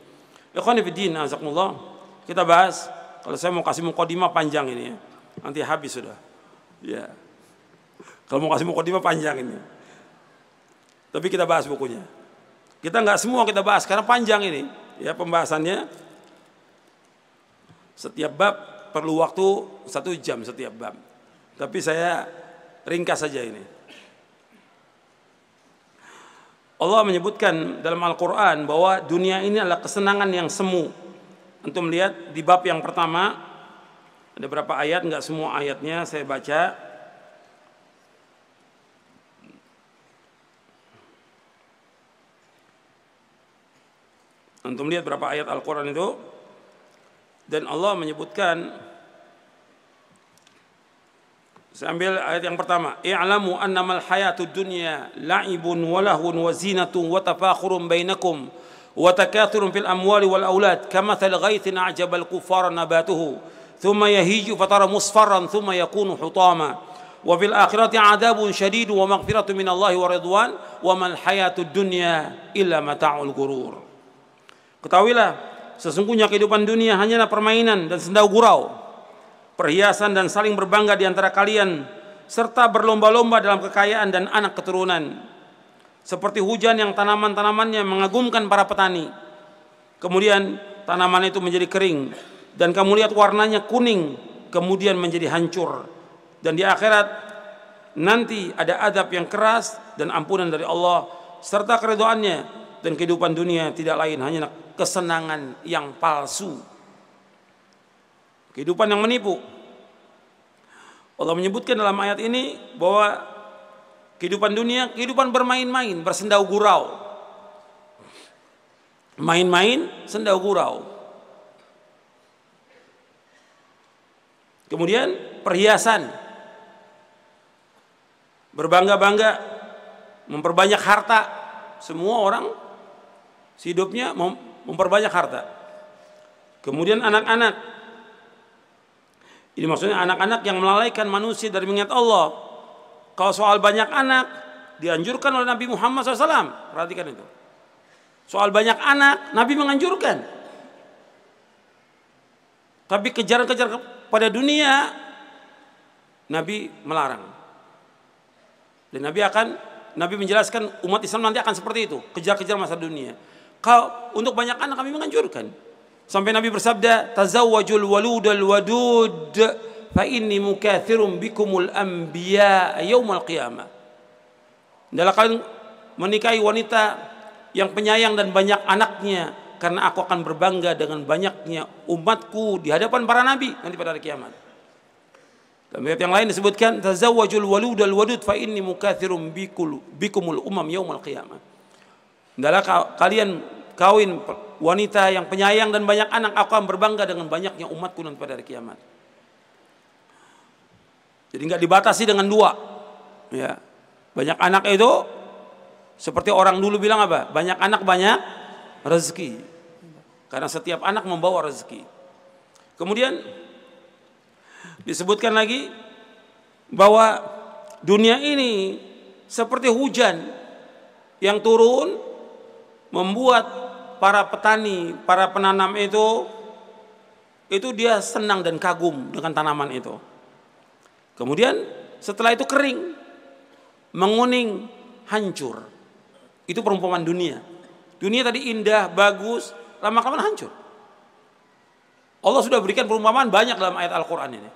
Ikhwan fillah, azakumullah. Kita bahas, kalau saya mau kasih mukadimah panjang ini ya. Nanti habis sudah. Ya. Kalau mau kasih mukadimah panjang ini. Tapi kita bahas bukunya. Kita nggak semua kita bahas karena panjang ini. Ya, pembahasannya. Setiap bab perlu waktu 1 jam setiap bab. Tapi saya ringkas saja ini. Allah menyebutkan dalam Al-Quran bahwa dunia ini adalah kesenangan yang semu. Antum lihat di bab yang pertama ada berapa ayat, enggak semua ayatnya saya baca. Antum lihat berapa ayat Al-Quran itu. Dan Allah menyebutkan, saya ambil ayat yang pertama. I'lamu annamal hayatud dunya la'ibun wa lahun wa zinatun wa tafakhurun bainakum wa takathurun fil amwali wal aulad kamathal ghaithin a'jabal kuffara nabatuhu thumma yahiju fatara musfarran thumma yakunu hutama wa fil akhirati 'adzabun syadid wa maghfiratun minallahi wa ridwan wa mal hayatud dunya illa mata'ul ghurur. Ketahuilah sesungguhnya kehidupan dunia hanyalah permainan dan senda gurau, perhiasan dan saling berbangga di antara kalian, serta berlomba-lomba dalam kekayaan dan anak keturunan. Seperti hujan yang tanaman-tanamannya mengagumkan para petani. Kemudian tanaman itu menjadi kering dan kamu lihat warnanya kuning kemudian menjadi hancur, dan di akhirat nanti ada azab yang keras dan ampunan dari Allah serta keridhaannya, dan kehidupan dunia tidak lain hanya kesenangan yang palsu, kehidupan yang menipu. Allah menyebutkan dalam ayat ini bahwa kehidupan dunia kehidupan bermain-main, bersendau gurau, main-main, sendau gurau. Kemudian perhiasan, berbangga-bangga, memperbanyak harta. Semua orang hidupnya memperbanyak harta. Kemudian anak-anak, ini maksudnya anak-anak yang melalaikan manusia dari mengingat Allah. Kalau soal banyak anak, dianjurkan oleh Nabi Muhammad SAW. Perhatikan itu. Soal banyak anak, Nabi menganjurkan. Tapi kejar-kejar pada dunia, Nabi melarang. Dan Nabi menjelaskan umat Islam nanti akan seperti itu, kejar-kejar masa dunia. Kalau untuk banyak anak kami menganjurkan. Sampai Nabi bersabda, "Tazawwajul waludal wadud fa inni mukatsirum bikumul anbiya yaumil qiyamah." Hendaklah kalian menikahi wanita yang penyayang dan banyak anaknya, karena aku akan berbangga dengan banyaknya umatku di hadapan para nabi nanti pada hari kiamat. Dalam ayat yang lain disebutkan, "Tazawwajul waludal wadud fa inni mukatsirum bikumul umam yaumil qiyamah." Hendaklah kalian kawin wanita yang penyayang dan banyak anak, aku akan berbangga dengan banyaknya umatku nanti pada hari kiamat. Jadi nggak dibatasi dengan dua. Ya. Banyak anak itu seperti orang dulu bilang apa? Banyak anak banyak rezeki. Karena setiap anak membawa rezeki. Kemudian disebutkan lagi bahwa dunia ini seperti hujan yang turun, membuat para petani, para penanam itu dia senang dan kagum dengan tanaman itu. Kemudian setelah itu kering, menguning, hancur. Itu perumpamaan dunia. Dunia tadi indah, bagus, lama-kelamaan hancur. Allah sudah berikan perumpamaan banyak dalam ayat Al-Quran ini.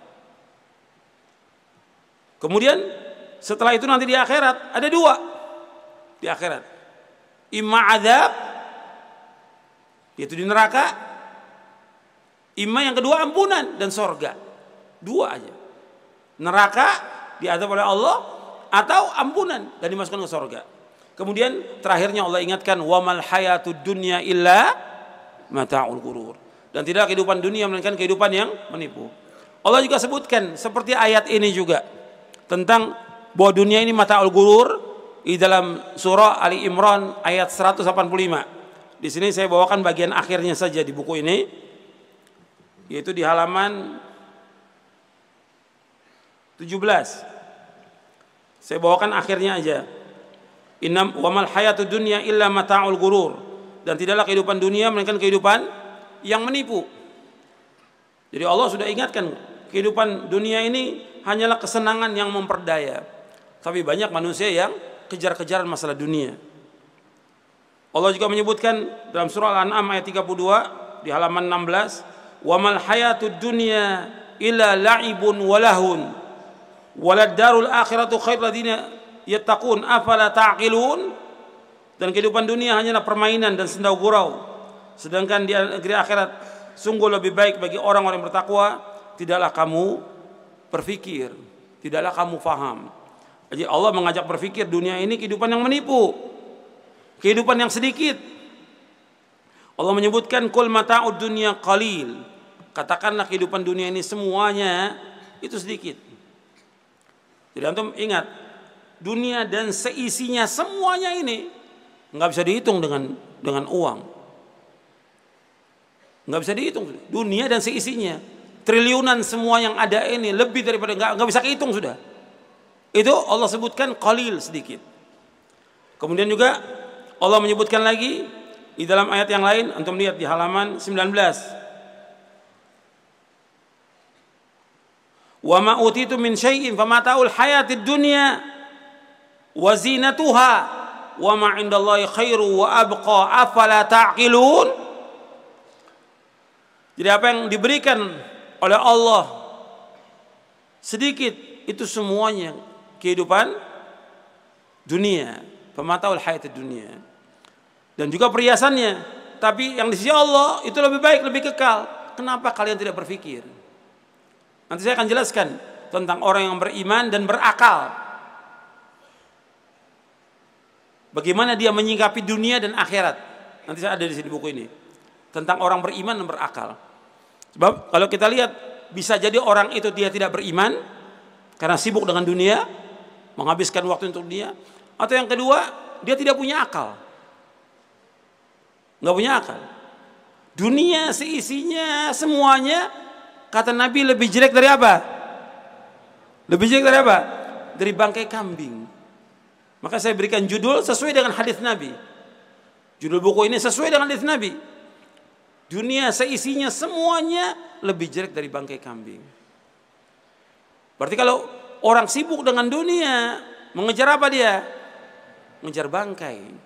Kemudian setelah itu nanti di akhirat ada dua. Di akhirat, imma azab, yaitu di neraka, imma yang kedua ampunan dan sorga. Dua aja. Neraka diazab oleh Allah, atau ampunan dan dimasukkan ke sorga. Kemudian terakhirnya Allah ingatkan, wamal hayatud dunya illa mata'ul ghurur. Dan tidak kehidupan dunia melainkan kehidupan yang menipu. Allah juga sebutkan seperti ayat ini juga tentang bahwa dunia ini mata'ul ghurur di dalam surah Ali Imran ayat 185. Di sini saya bawakan bagian akhirnya saja di buku ini, yaitu di halaman 17. Saya bawakan akhirnya aja. Innam wamal hayatud dunya illa mata'ul ghurur. Dan tidaklah kehidupan dunia melainkan kehidupan yang menipu. Jadi Allah sudah ingatkan, kehidupan dunia ini hanyalah kesenangan yang memperdaya. Tapi banyak manusia yang kejar-kejaran masalah dunia. Allah juga menyebutkan dalam surah Al-An'am ayat 32 di halaman 16, wamal hayatud dunya illa la'ibun walahun walad darul akhiratu khairul ladzina yattaqun afala ta'qilun. Dan kehidupan dunia hanyalah permainan dan sendau gurau, sedangkan di negeri akhirat sungguh lebih baik bagi orang-orang yang bertakwa. Tidaklah kamu berpikir, tidaklah kamu faham. Jadi Allah mengajak berpikir, dunia ini kehidupan yang menipu, kehidupan yang sedikit. Allah menyebutkan kul mata'ud dunya qalil, katakanlah kehidupan dunia ini semuanya itu sedikit. Jadi antum ingat, dunia dan seisinya semuanya ini nggak bisa dihitung dengan uang. Nggak bisa dihitung. Dunia dan seisinya, triliunan semua yang ada ini lebih daripada nggak bisa kehitung sudah. Itu Allah sebutkan qalil, sedikit. Kemudian juga Allah menyebutkan lagi di dalam ayat yang lain, antum lihat di halaman 19. Wa ma utitu min syai'in famata'ul hayatid dunya wa zinatuha wa ma 'indallahi khairu wa abqa afala ta'qilun. Jadi apa yang diberikan oleh Allah sedikit, itu semuanya kehidupan dunia, pemataul hayat dunia, dan juga perhiasannya. Tapi yang di sisi Allah itu lebih baik, lebih kekal. Kenapa kalian tidak berpikir? Nanti saya akan jelaskan tentang orang yang beriman dan berakal, bagaimana dia menyikapi dunia dan akhirat. Nanti saya ada di sini buku ini tentang orang beriman dan berakal. Sebab kalau kita lihat, bisa jadi orang itu dia tidak beriman karena sibuk dengan dunia, menghabiskan waktu untuk dunia. Atau yang kedua, dia tidak punya akal. Nggak punya akal. Dunia seisinya semuanya, kata Nabi, lebih jelek dari apa? Lebih jelek dari apa? Dari bangkai kambing. Maka saya berikan judul sesuai dengan hadis Nabi. Judul buku ini sesuai dengan hadis Nabi. Dunia seisinya semuanya lebih jelek dari bangkai kambing. Berarti kalau orang sibuk dengan dunia, mengejar apa dia? Mengejar bangkai.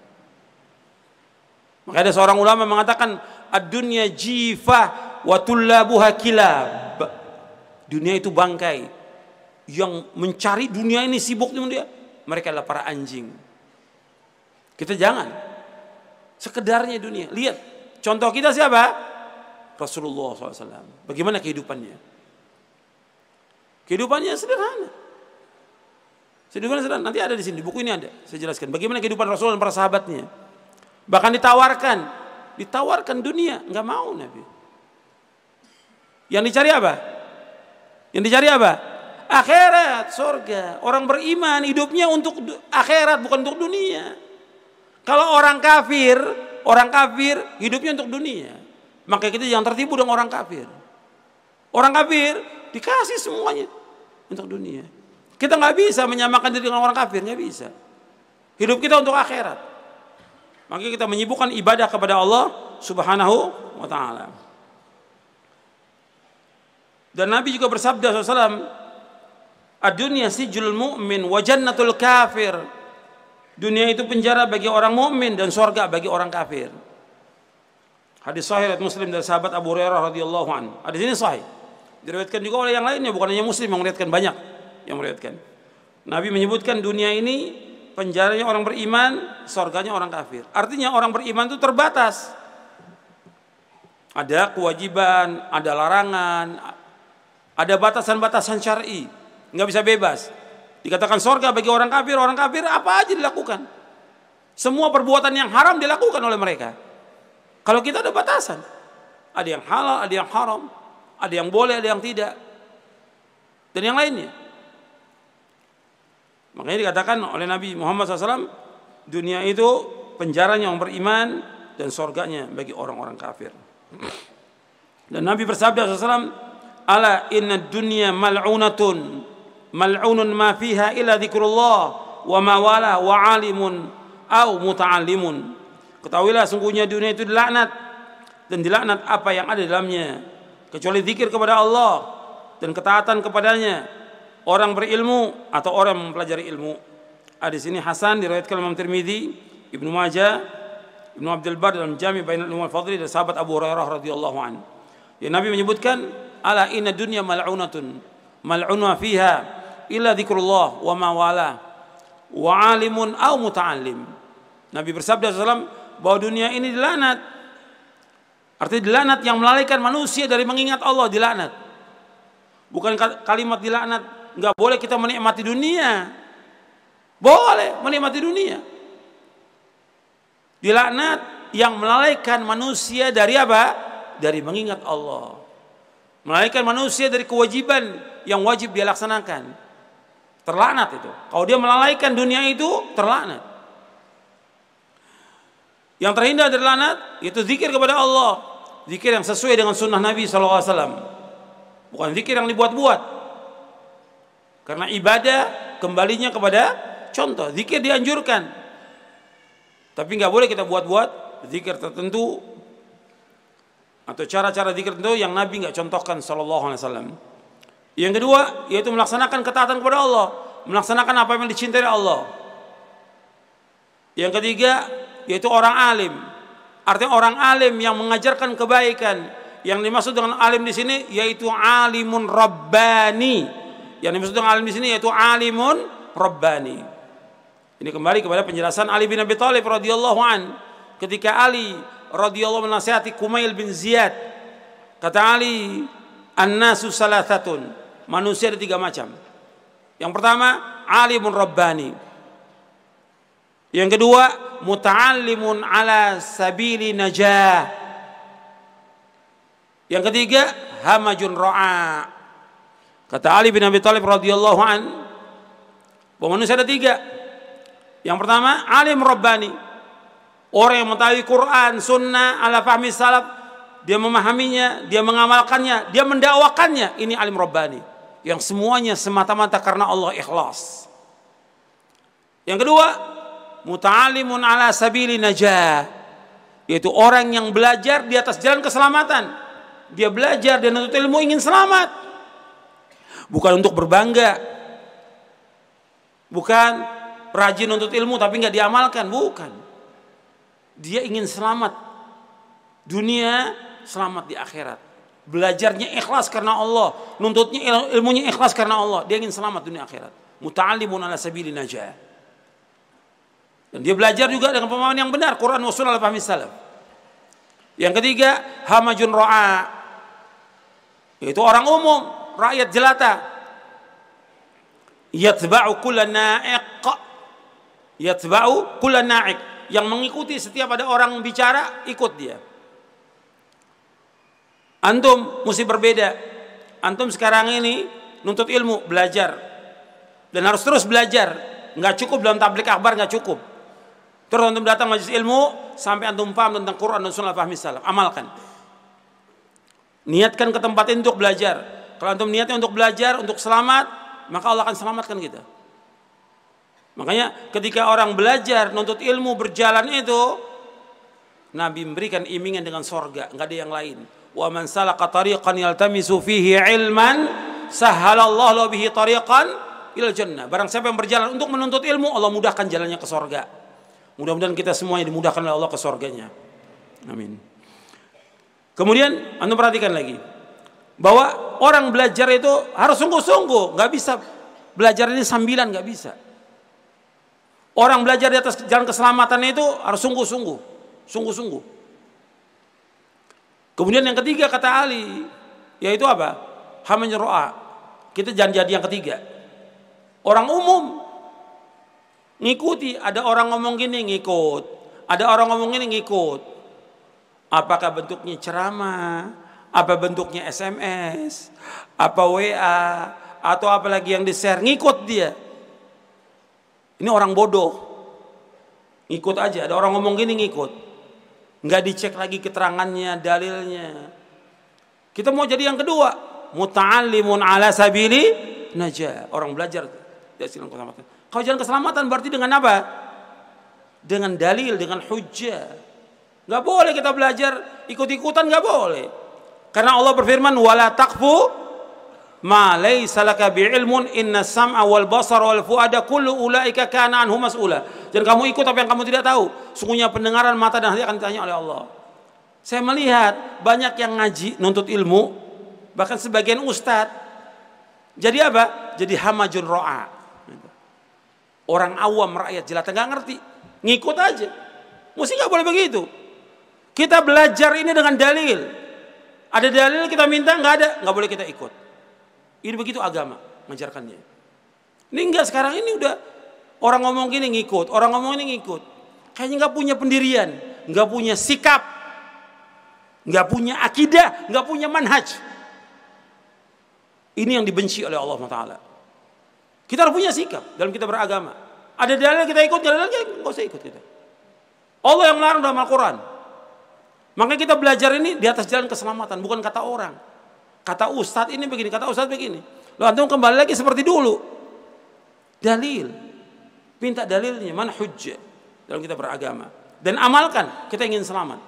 Maka ada seorang ulama mengatakan, ad-dunya jifah wa tullabuha kilab. Dunia itu bangkai. Yang mencari dunia ini, sibuk dengan dia, mereka adalah para anjing. Kita jangan sekedarnya dunia. Lihat, contoh kita siapa? Rasulullah SAW. Bagaimana kehidupannya? Kehidupannya sederhana. Sederhana. Nanti ada di sini, buku ini ada. Saya jelaskan bagaimana kehidupan Rasulullah dan para sahabatnya. Bahkan ditawarkan dunia, nggak mau Nabi. Yang dicari apa? Yang dicari apa? Akhirat, surga. Orang beriman hidupnya untuk akhirat, bukan untuk dunia. Kalau orang kafir hidupnya untuk dunia. Maka kita jangan tertipu dengan orang kafir. Orang kafir dikasih semuanya untuk dunia. Kita nggak bisa menyamakan diri dengan orang kafir, nggak bisa. Hidup kita untuk akhirat. Maka kita menyibukkan ibadah kepada Allah Subhanahu wa ta'ala. Dan Nabi juga bersabda SAW, ad-dunya sijlul mu'min wa jannatul kafir. Dunia itu penjara bagi orang mukmin dan surga bagi orang kafir. Hadis sahih riwayat Muslim dari sahabat Abu Hurairah radhiyallahu anhu. Hadis ini sahih. Diriwayatkan juga oleh yang lainnya, bukan hanya Muslim yang meriwayatkan, banyak yang meriwayatkan. Nabi menyebutkan dunia ini penjaranya orang beriman, surganya orang kafir. Artinya orang beriman itu terbatas. Ada kewajiban, ada larangan, ada batasan-batasan syar'i. Nggak bisa bebas. Dikatakan surga bagi orang kafir apa aja dilakukan. Semua perbuatan yang haram dilakukan oleh mereka. Kalau kita ada batasan. Ada yang halal, ada yang haram. Ada yang boleh, ada yang tidak. Dan yang lainnya. Makanya dikatakan oleh Nabi Muhammad SAW, dunia itu penjaranya orang beriman dan surganya bagi orang-orang kafir. Dan Nabi bersabda SAW, ala inna dunya mal'unatun mal'unun ma fiha illa dzikrullah wa ma wala wa alimun au muta'allimun. Ketahuilah sungguhnya dunia itu dilaknat, dan dilaknat apa yang ada di dalamnya kecuali zikir kepada Allah dan ketaatan kepadanya, orang berilmu atau orang mempelajari ilmu. Hadis ini hasan, diriwayatkan Imam Tirmidzi, Ibnu Majah, Ibnu Abdul Bar dalam Jami' Bainal Ulum wal Fadli, dan sahabat Abu Hurairah radhiyallahu anhu. Ya, Nabi menyebutkan, ala inna dunya mal'unatun mal'unwa fiha illa dzikrullah wa ma wala wa alimun au muta'allim. Nabi bersabda SAW bahwa dunia ini dilaknat. Artinya dilaknat yang melalaikan manusia dari mengingat Allah, dilaknat. Bukan kalimat dilaknat nggak boleh kita menikmati dunia. Boleh menikmati dunia. Dilaknat yang melalaikan manusia dari apa? Dari mengingat Allah. Melalaikan manusia dari kewajiban yang wajib dia laksanakan. Terlaknat itu. Kalau dia melalaikan dunia itu, terlaknat. Yang terhindar dari laknat itu zikir kepada Allah. Zikir yang sesuai dengan sunnah Nabi SAW. Bukan zikir yang dibuat-buat. Karena ibadah kembalinya kepada contoh. Zikir dianjurkan, tapi nggak boleh kita buat-buat zikir tertentu atau cara-cara zikir tertentu yang Nabi nggak contohkan sallallahu alaihi wasallam. Yang kedua yaitu melaksanakan ketaatan kepada Allah, melaksanakan apa yang dicintai Allah. Yang ketiga yaitu orang alim. Artinya orang alim yang mengajarkan kebaikan. Yang dimaksud dengan alim di sini yaitu alimun rabbani, Yang dimaksud dengan alim di sini yaitu alimun rabbani. Ini kembali kepada penjelasan Ali bin Abi Thalib radhiyallahu an. Ketika Ali radhiyallahu menasihati Kumail bin Ziyad, kata Ali, "An-nasu salasatun." Manusia ada 3 macam. Yang pertama, alimun rabbani. Yang kedua, muta'allimun ala sabili najah. Yang ketiga, hamajun ra'a. Kata Ali bin Abi Thalib radhiyallahu an, bahwa manusia ada 3. Yang pertama, alim rabbani. Orang yang mengetahui Quran, sunnah, ala fahmi salaf, dia memahaminya, dia mengamalkannya, dia mendakwakannya. Ini alim rabbani, yang semuanya semata-mata karena Allah, ikhlas. Yang kedua, muta'alimun ala sabili najah, yaitu orang yang belajar di atas jalan keselamatan. Dia belajar dan menuntut ilmu ingin selamat, bukan untuk berbangga, bukan rajin menuntut ilmu tapi nggak diamalkan, bukan. Dia ingin selamat dunia, selamat di akhirat. Belajarnya ikhlas karena Allah, nuntutnya ilmunya ikhlas karena Allah. Dia ingin selamat dunia akhirat. Muta'allimun ala sabili najah. Dan dia belajar juga dengan pemahaman yang benar, Quran wa sunnah al-fahmi salaf. Yang ketiga, hamajun ra'a, yaitu orang umum, rakyat jelata. Yatba'u kulla na'iq, yatba'u kulla na'iq, yang mengikuti setiap ada orang bicara, ikut dia. Antum mesti berbeda. Antum sekarang ini nuntut ilmu, belajar, dan harus terus belajar. Nggak cukup dalam tabligh akbar, nggak cukup. Terus antum datang majelis ilmu sampai antum paham tentang Quran dan sunnah fahmi salaf, amalkan. Niatkan ke tempat ini untuk belajar. Kalau antum niatnya untuk belajar, untuk selamat, maka Allah akan selamatkan kita. Makanya ketika orang belajar, nuntut ilmu, berjalan itu, Nabi memberikan imingan dengan sorga, nggak ada yang lain. Wa man salaka tariqan yaltamisu fihi ilman sahhalallahu lahu bihi tariqan ilal jannah. Barang siapa yang berjalan untuk menuntut ilmu, Allah mudahkan jalannya ke sorga. Mudah-mudahan kita semuanya dimudahkan oleh Allah ke sorganya. Amin. Kemudian anda perhatikan lagi bahwa orang belajar itu harus sungguh-sungguh, nggak bisa belajar ini sambilan, nggak bisa. Orang belajar di atas jalan keselamatan itu harus sungguh-sungguh, sungguh-sungguh. Kemudian yang ketiga kata Ali, yaitu apa? Hamajun ra'a. Kita jangan jadi yang ketiga. Orang umum ngikuti, ada orang ngomong gini ngikut, ada orang ngomong gini ngikut. Apakah bentuknya ceramah, apa bentuknya SMS, apa WA, atau apalagi yang di-share, ngikut dia. Ini orang bodoh, ngikut aja. Ada orang ngomong gini ngikut, nggak dicek lagi keterangannya, dalilnya. Kita mau jadi yang kedua, muta'allimun ala sabili najah, orang belajar dari jalan keselamatan. Kalau jalan keselamatan berarti dengan apa? Dengan dalil, dengan hujjah. Nggak boleh kita belajar ikut-ikutan, nggak boleh. Karena Allah berfirman, wala taqfu ma laysa laka bi'ilmun inna sam'a wal basara wal fuada kullu ulaika kana anhu mas'ula. Dan kamu ikut apa yang kamu tidak tahu. Sungguhnya pendengaran, mata dan hati akan ditanya oleh Allah. Saya melihat banyak yang ngaji, nuntut ilmu, bahkan sebagian ustadz. Jadi apa? Jadi hamajun ra'a. Orang awam, rakyat jelata, nggak ngerti, ngikut aja. Mesti nggak boleh begitu. Kita belajar ini dengan dalil. Ada dalil kita minta, nggak ada, nggak boleh kita ikut. Ini begitu agama mengajarkannya. Ini enggak, sekarang ini udah orang ngomong gini ngikut, orang ngomong ini ngikut. Kayaknya nggak punya pendirian, nggak punya sikap, nggak punya akidah, nggak punya manhaj. Ini yang dibenci oleh Allah Taala. Kita harus punya sikap dalam kita beragama. Ada dalil kita ikut, nggak ada dalil nggak usah ikut kita. Allah yang melarang dalam Al-Quran. Makanya kita belajar ini di atas jalan keselamatan, bukan kata orang. Kata ustadz ini begini, kata ustadz begini. Lalu antum kembali lagi seperti dulu. Dalil. Minta dalilnya, mana hujjah dalam kita beragama. Dan amalkan, kita ingin selamat.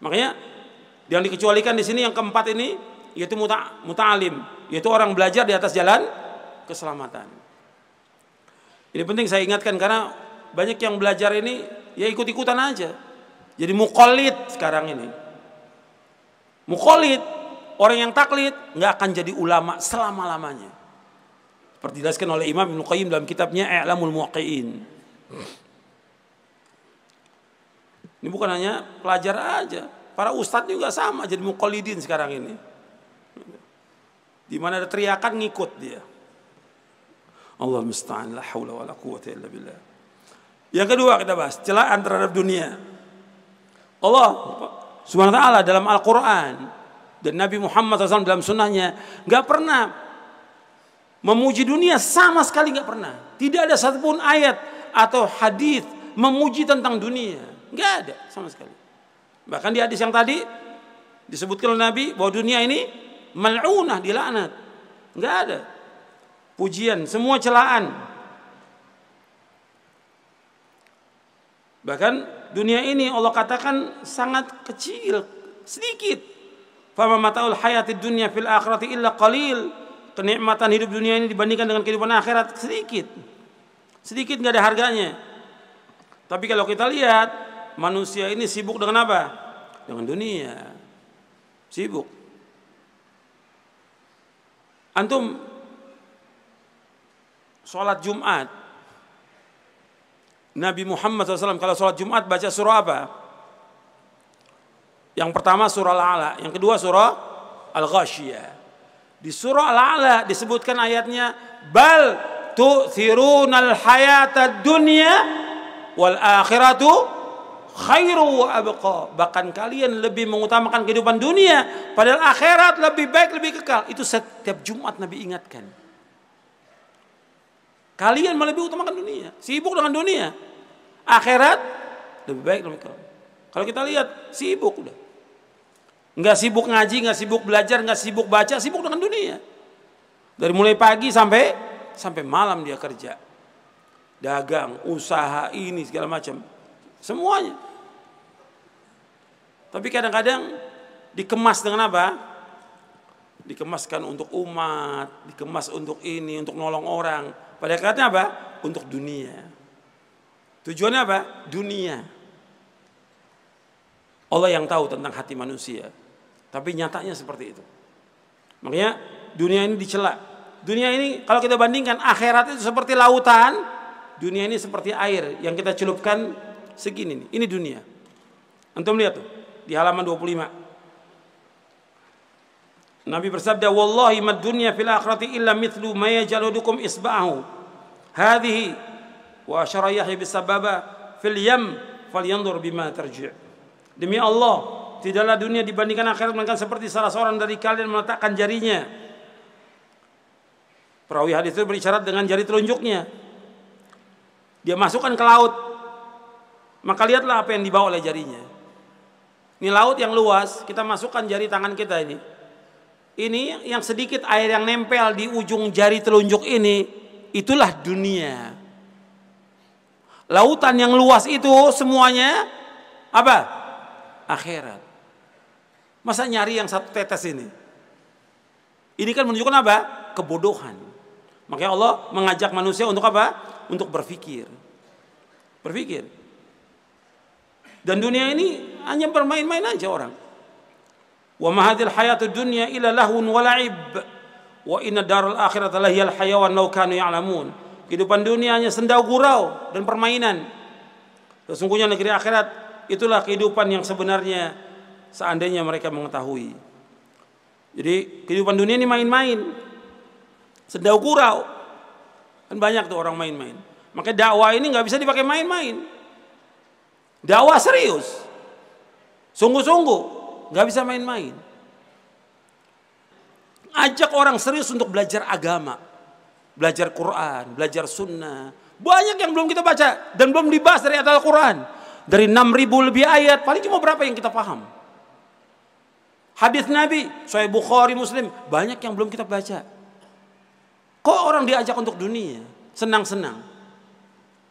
Makanya yang dikecualikan di sini yang keempat ini, yaitu muta'alim, yaitu orang belajar di atas jalan keselamatan. Ini penting saya ingatkan karena banyak yang belajar ini ya ikut-ikutan aja. Jadi muqallid sekarang ini. Muqallid, orang yang taklid nggak akan jadi ulama selama-lamanya. Seperti dijelaskan oleh Imam Ibnu Qayyim dalam kitabnya I'lamul Muwaqqi'in. Ini bukan hanya pelajar aja, para ustadz juga sama jadi muqallidin sekarang ini. Di mana ada teriakan ngikut dia. Allah musta'an, la haula wala quwwata illa billah. Yang kedua kita bahas celaan terhadap dunia. Allah Subhanahu wa taala dalam Al-Qur'an dan Nabi Muhammad SAW dalam sunnahnya nggak pernah memuji dunia, sama sekali nggak pernah. Tidak ada satupun ayat atau hadis memuji tentang dunia. Nggak ada sama sekali. Bahkan di hadis yang tadi disebutkan oleh Nabi bahwa dunia ini mal'unah, dilaknat. Nggak ada pujian, semua celaan. Bahkan dunia ini Allah katakan sangat kecil, sedikit. Fama mataul hayatid dunya fil akhirati illa qalil. Kenikmatan hidup dunia ini dibandingkan dengan kehidupan akhirat sedikit. Sedikit, nggak ada harganya. Tapi kalau kita lihat manusia ini sibuk dengan apa? Dengan dunia. Sibuk. Antum sholat Jumat, Nabi Muhammad SAW kalau sholat Jumat baca surah apa? Yang pertama surah Al-A'la, yang kedua surah Al-Ghasyiyah. Di surah Al-A'la disebutkan ayatnya, bal tu'thirunal hayatad dunya wal akhiratu khairu wa abqa. Bahkan kalian lebih mengutamakan kehidupan dunia, padahal akhirat lebih baik, lebih kekal. Itu setiap Jumat Nabi ingatkan. Kalian malah lebih utamakan dunia, sibuk dengan dunia. Akhirat lebih baik, lebih kekal. Kalau kita lihat sibuk udah. Nggak sibuk ngaji, nggak sibuk belajar, nggak sibuk baca, sibuk dengan dunia. Dari mulai pagi sampai malam dia kerja. Dagang, usaha ini segala macam. Semuanya. Tapi kadang-kadang dikemas dengan apa? Dikemaskan untuk umat, dikemas untuk ini, untuk nolong orang. Pada akhirnya apa? Untuk dunia. Tujuannya apa? Dunia. Allah yang tahu tentang hati manusia. Tapi nyatanya seperti itu. Makanya dunia ini dicela. Dunia ini kalau kita bandingkan akhirat itu seperti lautan, dunia ini seperti air yang kita celupkan segini nih. Ini dunia. Antum lihat tuh di halaman 25. Nabi bersabda, "Wallahi mad dunya fil akhirati illa mithlu ma yajaludukum isba'ahu. Hadhihi wa asyara Yahya bisababa fil yam falyanzur bima tarji'." Demi Allah, tidaklah dunia dibandingkan akhirat melainkan seperti salah seorang dari kalian meletakkan jarinya. Perawi hadis itu berisyarat dengan jari telunjuknya. Dia masukkan ke laut. Maka lihatlah apa yang dibawa oleh jarinya. Ini laut yang luas, kita masukkan jari tangan kita ini. Ini yang sedikit air yang nempel di ujung jari telunjuk ini, itulah dunia. Lautan yang luas itu semuanya apa? Akhirat. Masa nyari yang satu tetes ini? Ini kan menunjukkan apa? Kebodohan. Makanya Allah mengajak manusia untuk apa? Untuk berpikir. Berpikir. Dan dunia ini hanya bermain-main aja orang. Wa ma hadhil hayatud dunya illa lahun wa la'ib wa inna darul akhirata lahiyal hayawan law kanu ya'lamun. Kehidupan dunia hanya senda gurau dan permainan. Sesungguhnya negeri akhirat itulah kehidupan yang sebenarnya seandainya mereka mengetahui. Jadi kehidupan dunia ini main-main, senda gurau. Kan banyak tuh orang main-main. Makanya dakwah ini nggak bisa dipakai main-main. Dakwah serius, sungguh-sungguh, nggak bisa main-main. Ajak orang serius untuk belajar agama, belajar Quran, belajar Sunnah. Banyak yang belum kita baca dan belum dibahas dari Al-Quran. Dari 6.000 lebih ayat, paling cuma berapa yang kita paham. Hadis Nabi, Sahih Bukhari, Muslim, banyak yang belum kita baca. Kok orang diajak untuk dunia, senang-senang?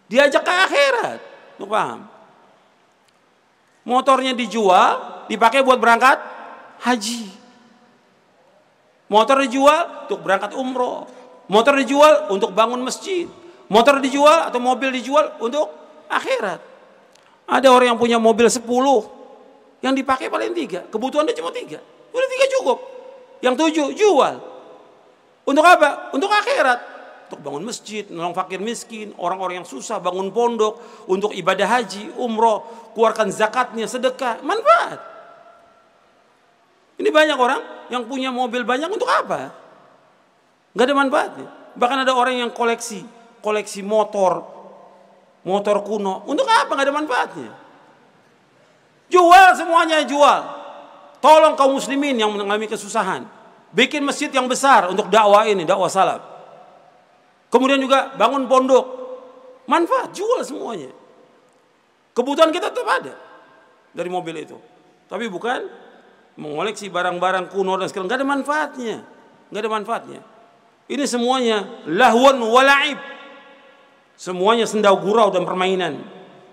Diajak ke akhirat, lu paham? Motornya dijual, dipakai buat berangkat haji. Motor dijual untuk berangkat umroh. Motor dijual untuk bangun masjid. Motor dijual atau mobil dijual untuk akhirat. Ada orang yang punya mobil 10, yang dipakai paling 3. Kebutuhan dia cuma 3. Udah 3 cukup. Yang 7 jual. Untuk apa? Untuk akhirat. untuk bangun masjid, nolong fakir miskin, orang-orang yang susah, bangun pondok, untuk ibadah haji, umroh, keluarkan zakatnya, sedekah, manfaat. Ini banyak orang yang punya mobil banyak untuk apa? Nggak ada manfaatnya. Bahkan ada orang yang koleksi motor kuno, untuk apa? Nggak ada manfaatnya. Jual semuanya, jual. Tolong kaum muslimin yang mengalami kesusahan. Bikin masjid yang besar untuk dakwah ini, dakwah salaf. Kemudian juga bangun pondok. Manfaat, jual semuanya. Kebutuhan kita tetap ada dari mobil itu. Tapi bukan mengoleksi barang-barang kuno dan segala, nggak ada manfaatnya. Nggak ada manfaatnya. Ini semuanya lahwan wala'ib. Semuanya sendau gurau dan permainan.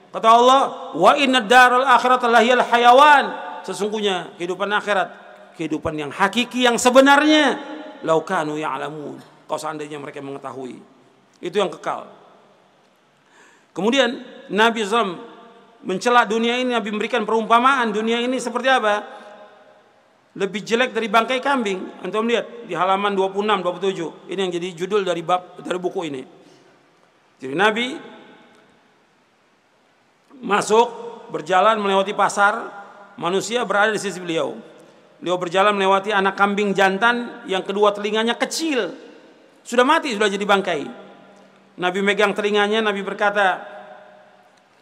Kata Allah, wa inna daral akhirat lahiyal hayawan. Sesungguhnya kehidupan akhirat, kehidupan yang hakiki, yang sebenarnya, lau kanu ya'lamun. Kalau seandainya mereka mengetahui, itu yang kekal. Kemudian Nabi SAW mencela dunia ini. Nabi memberikan perumpamaan dunia ini seperti apa? Lebih jelek dari bangkai kambing. Antum lihat di halaman 26, 27. Ini yang jadi judul dari buku ini. Jadi Nabi masuk, berjalan melewati pasar, manusia berada di sisi beliau. Beliau berjalan melewati anak kambing jantan yang kedua telinganya kecil, sudah mati, sudah jadi bangkai. Nabi megang telinganya, Nabi berkata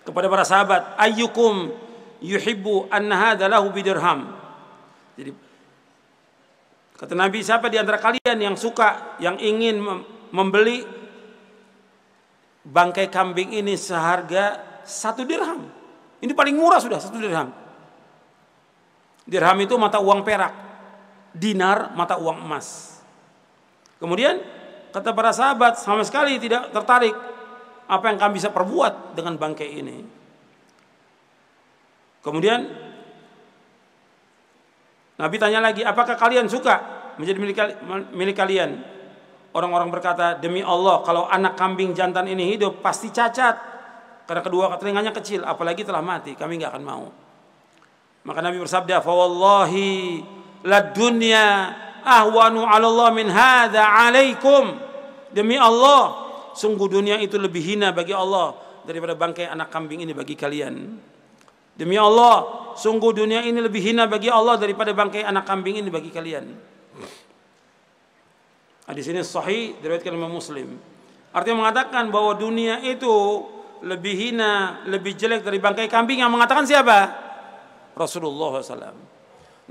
kepada para sahabat, ayyukum yuhibbu anna hadza lahu bidirham. Jadi kata Nabi, siapa di antara kalian yang suka, yang ingin membeli bangkai kambing ini seharga 1 dirham? Ini paling murah sudah, 1 dirham. Dirham itu mata uang perak, dinar mata uang emas. Kemudian kata para sahabat, sama sekali tidak tertarik. Apa yang kami bisa perbuat dengan bangkai ini? Kemudian Nabi tanya lagi, apakah kalian suka menjadi milik kalian? Orang-orang berkata, demi Allah, kalau anak kambing jantan ini hidup pasti cacat, karena kedua telinganya kecil, apalagi telah mati, kami nggak akan mau. Maka Nabi bersabda, fa wallahi lad dunya ahwanu 'ala Allah min hadza 'alaikum. Demi Allah, sungguh dunia itu lebih hina bagi Allah daripada bangkai anak kambing ini bagi kalian. Demi Allah, sungguh dunia ini lebih hina bagi Allah daripada bangkai anak kambing ini bagi kalian. Hadis ini sahih, diriwayatkan Imam Muslim. Artinya mengatakan bahwa dunia itu lebih hina, lebih jelek dari bangkai kambing. Yang mengatakan siapa? Rasulullah SAW.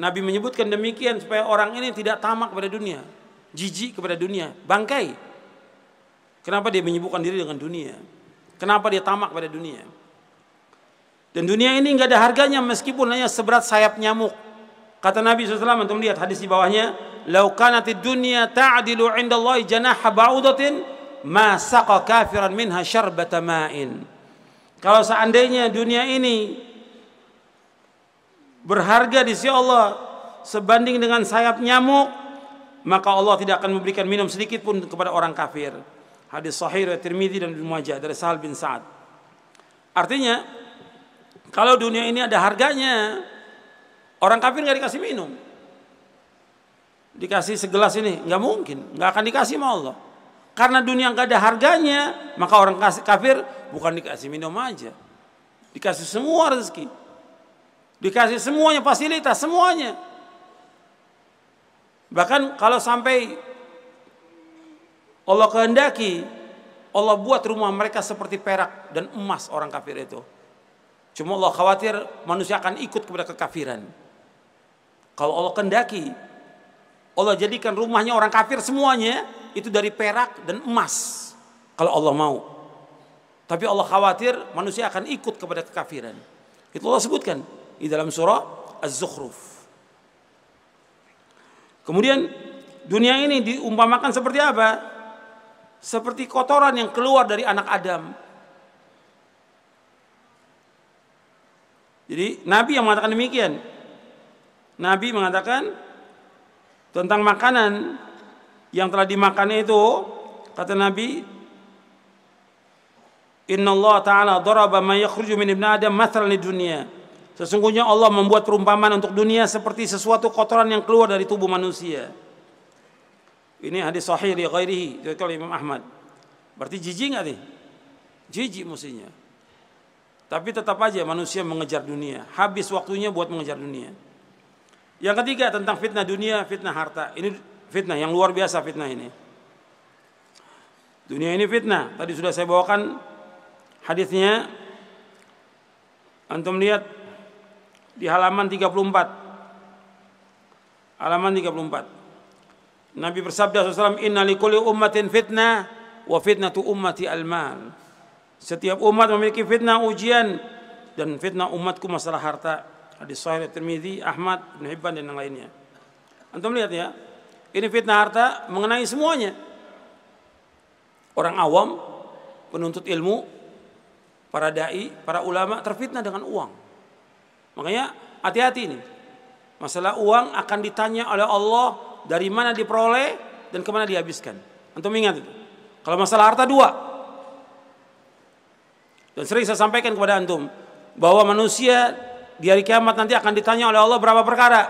Nabi menyebutkan demikian supaya orang ini tidak tamak kepada dunia, jijik kepada dunia, bangkai. Kenapa dia menyibukkan diri dengan dunia? Kenapa dia tamak pada dunia? Dan dunia ini nggak ada harganya meskipun hanya seberat sayap nyamuk. Kata Nabi SAW, antum lihat hadis di bawahnya, "Lau kanatid dunya ta'dilu 'indallahi janaha ba'udatin, ma saqa kafiran minha syarbata ma'in." Kalau seandainya dunia ini berharga di sisi Allah sebanding dengan sayap nyamuk, maka Allah tidak akan memberikan minum sedikit pun kepada orang kafir. Hadis sahih riwayat Tirmidzi dan Ibnu Majah dari Sahal bin Sa'ad. Artinya, kalau dunia ini ada harganya, orang kafir nggak dikasih minum. Dikasih segelas ini, nggak mungkin, nggak akan dikasih sama Allah. Karena dunia nggak ada harganya, maka orang kafir bukan dikasih minum aja, dikasih semua rezeki, dikasih semuanya fasilitas, semuanya. Bahkan kalau sampai Allah kehendaki, Allah buat rumah mereka seperti perak dan emas orang kafir itu. Cuma Allah khawatir manusia akan ikut kepada kekafiran. Kalau Allah kehendaki, Allah jadikan rumahnya orang kafir semuanya itu dari perak dan emas. Kalau Allah mau. Tapi Allah khawatir manusia akan ikut kepada kekafiran. Itu Allah sebutkan di dalam surah Az-Zukhruf. Kemudian dunia ini diumpamakan seperti apa? Seperti kotoran yang keluar dari anak Adam. Jadi Nabi yang mengatakan demikian. Nabi mengatakan tentang makanan yang telah dimakan itu, kata Nabi, Inna Allah Ta'ala daraba ma yakhruju min ibn Adam mathalan lid dunya. Sesungguhnya Allah membuat perumpamaan untuk dunia seperti sesuatu kotoran yang keluar dari tubuh manusia. Ini hadis sahih li ghairihi, dari Imam Ahmad. Berarti jijik nggak nih? Jijik mestinya. Tapi tetap aja manusia mengejar dunia. Habis waktunya buat mengejar dunia. Yang ketiga tentang fitnah dunia, fitnah harta. Ini fitnah yang luar biasa fitnah ini. Dunia ini fitnah. Tadi sudah saya bawakan hadisnya. Antum lihat di halaman 34. Halaman 34. Nabi bersabda SAW, "Inna likulli ummatin fitnah wa fitnatu ummati al-mal." Setiap umat memiliki fitnah ujian dan fitnah umatku masalah harta. Hadis sahih Tirmidzi, Ahmad, Ibnu Hibban dan yang lainnya. Antum lihat ya. Ini fitnah harta mengenai semuanya. Orang awam, penuntut ilmu, para dai, para ulama terfitnah dengan uang. Makanya hati-hati ini. Masalah uang akan ditanya oleh Allah dari mana diperoleh dan kemana dihabiskan. Antum ingat itu. Kalau masalah harta dua. Dan sering saya sampaikan kepada antum bahwa manusia di hari kiamat nanti akan ditanya oleh Allah berapa perkara?